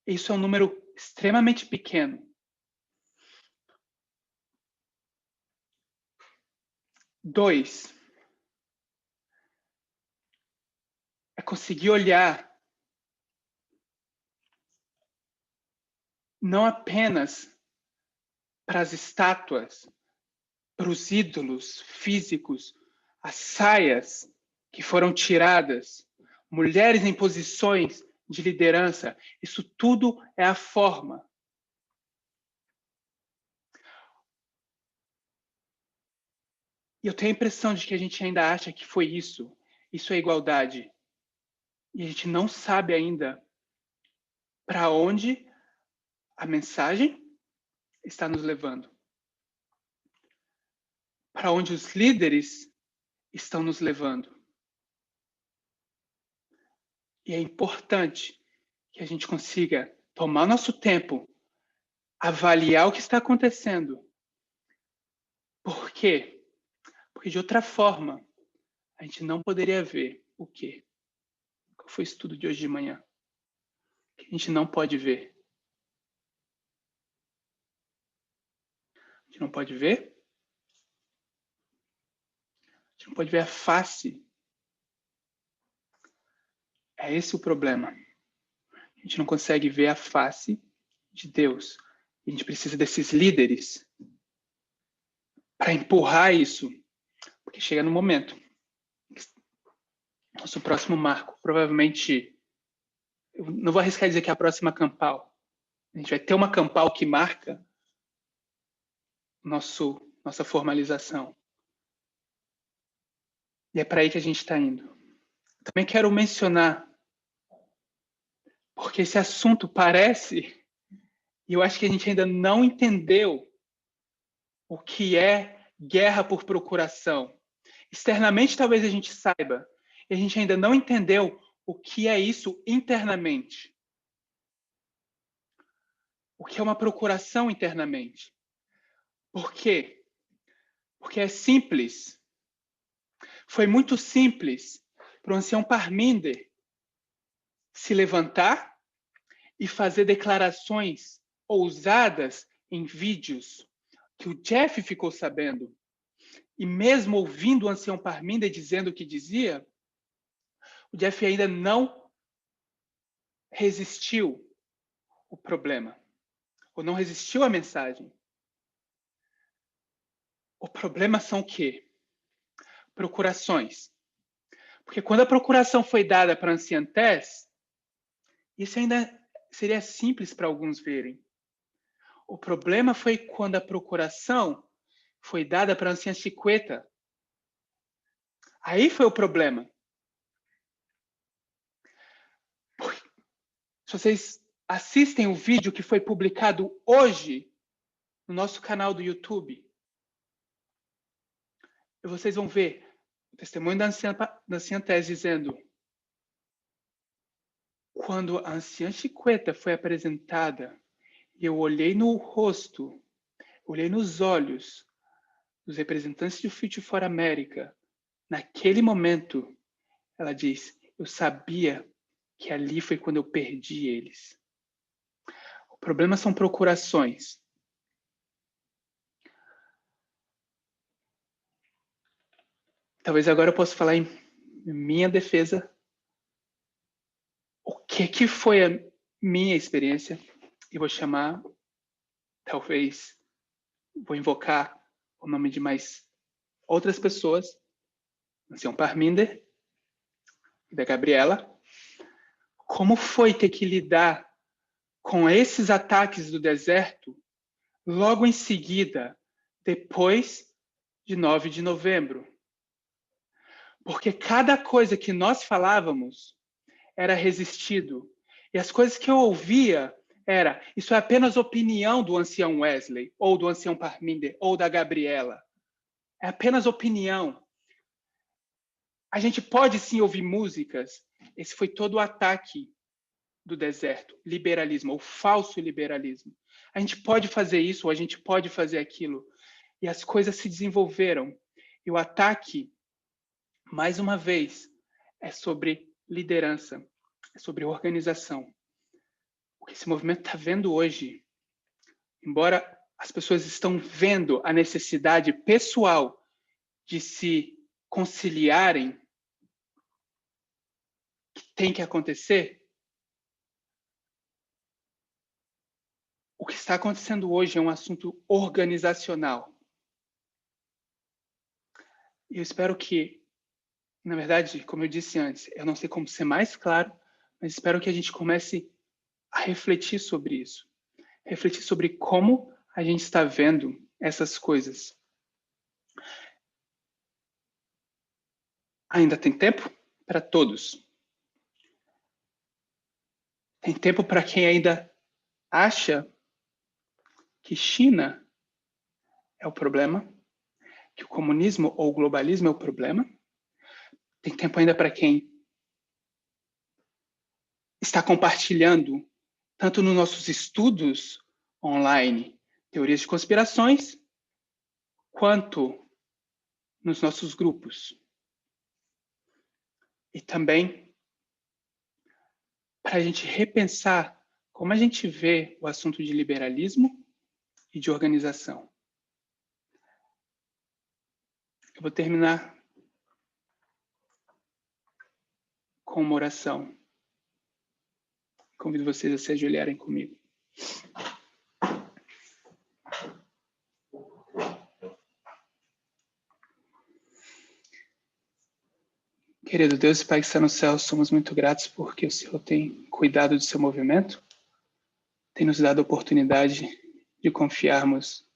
Isso é um número extremamente pequeno. Dois, é conseguir olhar não apenas para as estátuas, para os ídolos físicos, as saias que foram tiradas, mulheres em posições de liderança, isso tudo é a forma. E eu tenho a impressão de que a gente ainda acha que foi isso. Isso é igualdade. E a gente não sabe ainda para onde a mensagem está nos levando. Para onde os líderes estão nos levando. E é importante que a gente consiga tomar nosso tempo, avaliar o que está acontecendo. Por quê? Porque de outra forma, a gente não poderia ver o quê? Qual foi o estudo de hoje de manhã? Que a gente não pode ver. A gente não pode ver? A gente não pode ver a face. É esse o problema. A gente não consegue ver a face de Deus. A gente precisa desses líderes para empurrar isso. Porque chega no momento. Nosso próximo marco, provavelmente, eu não vou arriscar dizer que é a próxima campal. A gente vai ter uma campal que marca nossa formalização. E é para aí que a gente está indo. Também quero mencionar, porque esse assunto parece, e eu acho que a gente ainda não entendeu o que é guerra por procuração. Externamente, talvez a gente saiba, e a gente ainda não entendeu o que é isso internamente. O que é uma procuração internamente. Por quê? Porque é simples. Foi muito simples para o ancião Parminder se levantar e fazer declarações ousadas em vídeos que o Jeff ficou sabendo. E mesmo ouvindo o ancião Parminder dizendo o que dizia, o Jeff ainda não resistiu o problema, ou não resistiu à mensagem. O problema são o quê? Procurações. Porque quando a procuração foi dada para a anciã Tess, isso ainda seria simples para alguns verem. O problema foi quando a procuração foi dada para a anciã Chiqueta. Aí foi o problema. Se vocês assistem o vídeo que foi publicado hoje no nosso canal do YouTube, vocês vão ver o testemunho da anciã Tess dizendo: quando a anciã Chiqueta foi apresentada, e eu olhei no rosto, olhei nos olhos dos representantes do Future for America, naquele momento, ela diz: eu sabia que ali foi quando eu perdi eles. O problema são procurações. Talvez agora eu possa falar em minha defesa. O que foi a minha experiência? E vou chamar, talvez, vou invocar o nome de mais outras pessoas, o Ancião Parminder e da Gabriela. Como foi ter que lidar com esses ataques do deserto logo em seguida, depois de 9 de novembro? Porque cada coisa que nós falávamos era resistido. E as coisas que eu ouvia era: isso é apenas opinião do ancião Wesley, ou do ancião Parminder, ou da Gabriela. É apenas opinião. A gente pode sim ouvir músicas. Esse foi todo o ataque do deserto, liberalismo, ou falso liberalismo. A gente pode fazer isso, ou a gente pode fazer aquilo. E as coisas se desenvolveram. E o ataque, mais uma vez, é sobre liderança, é sobre organização. O que esse movimento está vendo hoje, embora as pessoas estão vendo a necessidade pessoal de se conciliarem, que tem que acontecer, o que está acontecendo hoje é um assunto organizacional. E eu espero que, na verdade, como eu disse antes, eu não sei como ser mais claro, mas espero que a gente comece a refletir sobre isso. Refletir sobre como a gente está vendo essas coisas. Ainda tem tempo para todos. Tem tempo para quem ainda acha que China é o problema, que o comunismo ou o globalismo é o problema. Tem tempo ainda para quem está compartilhando, tanto nos nossos estudos online, teorias de conspirações, quanto nos nossos grupos. E também para a gente repensar como a gente vê o assunto de liberalismo e de organização. Eu vou terminar com uma oração. Convido vocês a se ajoelharem comigo. Querido Deus e Pai que está no céu, somos muito gratos porque o Senhor tem cuidado do seu movimento, tem nos dado a oportunidade de confiarmos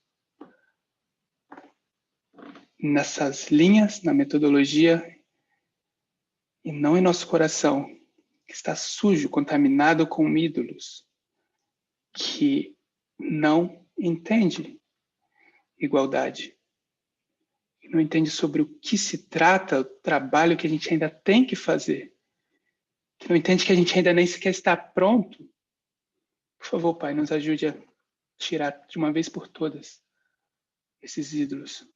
nessas linhas, na metodologia, e não em nosso coração, que está sujo, contaminado com ídolos, que não entende igualdade, que não entende sobre o que se trata, o trabalho que a gente ainda tem que fazer, que não entende que a gente ainda nem sequer está pronto. Por favor, Pai, nos ajude a tirar de uma vez por todas esses ídolos.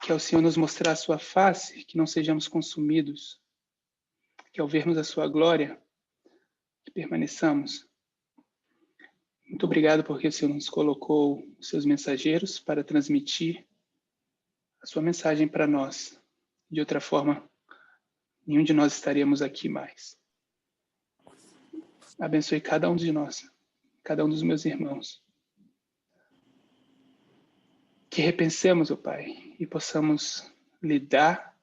Que ao Senhor nos mostrar a sua face, que não sejamos consumidos, que ao vermos a sua glória, que permaneçamos. Muito obrigado porque o Senhor nos colocou os seus mensageiros para transmitir a sua mensagem para nós. De outra forma, nenhum de nós estaríamos aqui mais. Abençoe cada um de nós, cada um dos meus irmãos. Que repensemos, ó Pai, e possamos lidar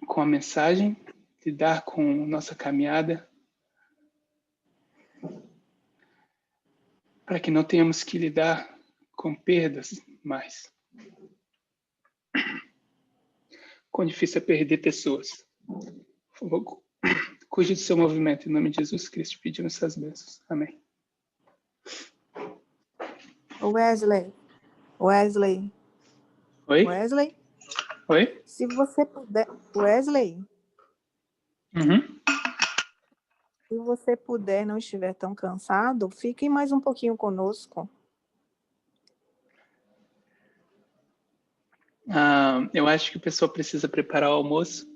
com a mensagem, lidar com nossa caminhada, para que não tenhamos que lidar com perdas mais. Quão difícil é perder pessoas. Por favor, cuide do seu movimento. Em nome de Jesus Cristo, pedimos essas bênçãos. Amém. Wesley. Oi? Wesley? Oi? Se você puder... Wesley? Uhum. Se você puder, não estiver tão cansado, fique mais um pouquinho conosco. Eu acho que o pessoal precisa preparar o almoço.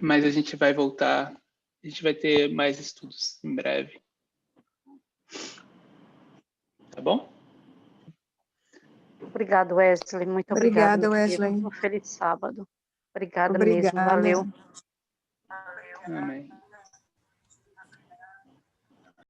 Mas a gente vai voltar. A gente vai ter mais estudos em breve. Tá bom? Obrigado, Wesley. Muito obrigada, Wesley. Um feliz sábado. Obrigada Obrigada mesmo. Valeu. Amém.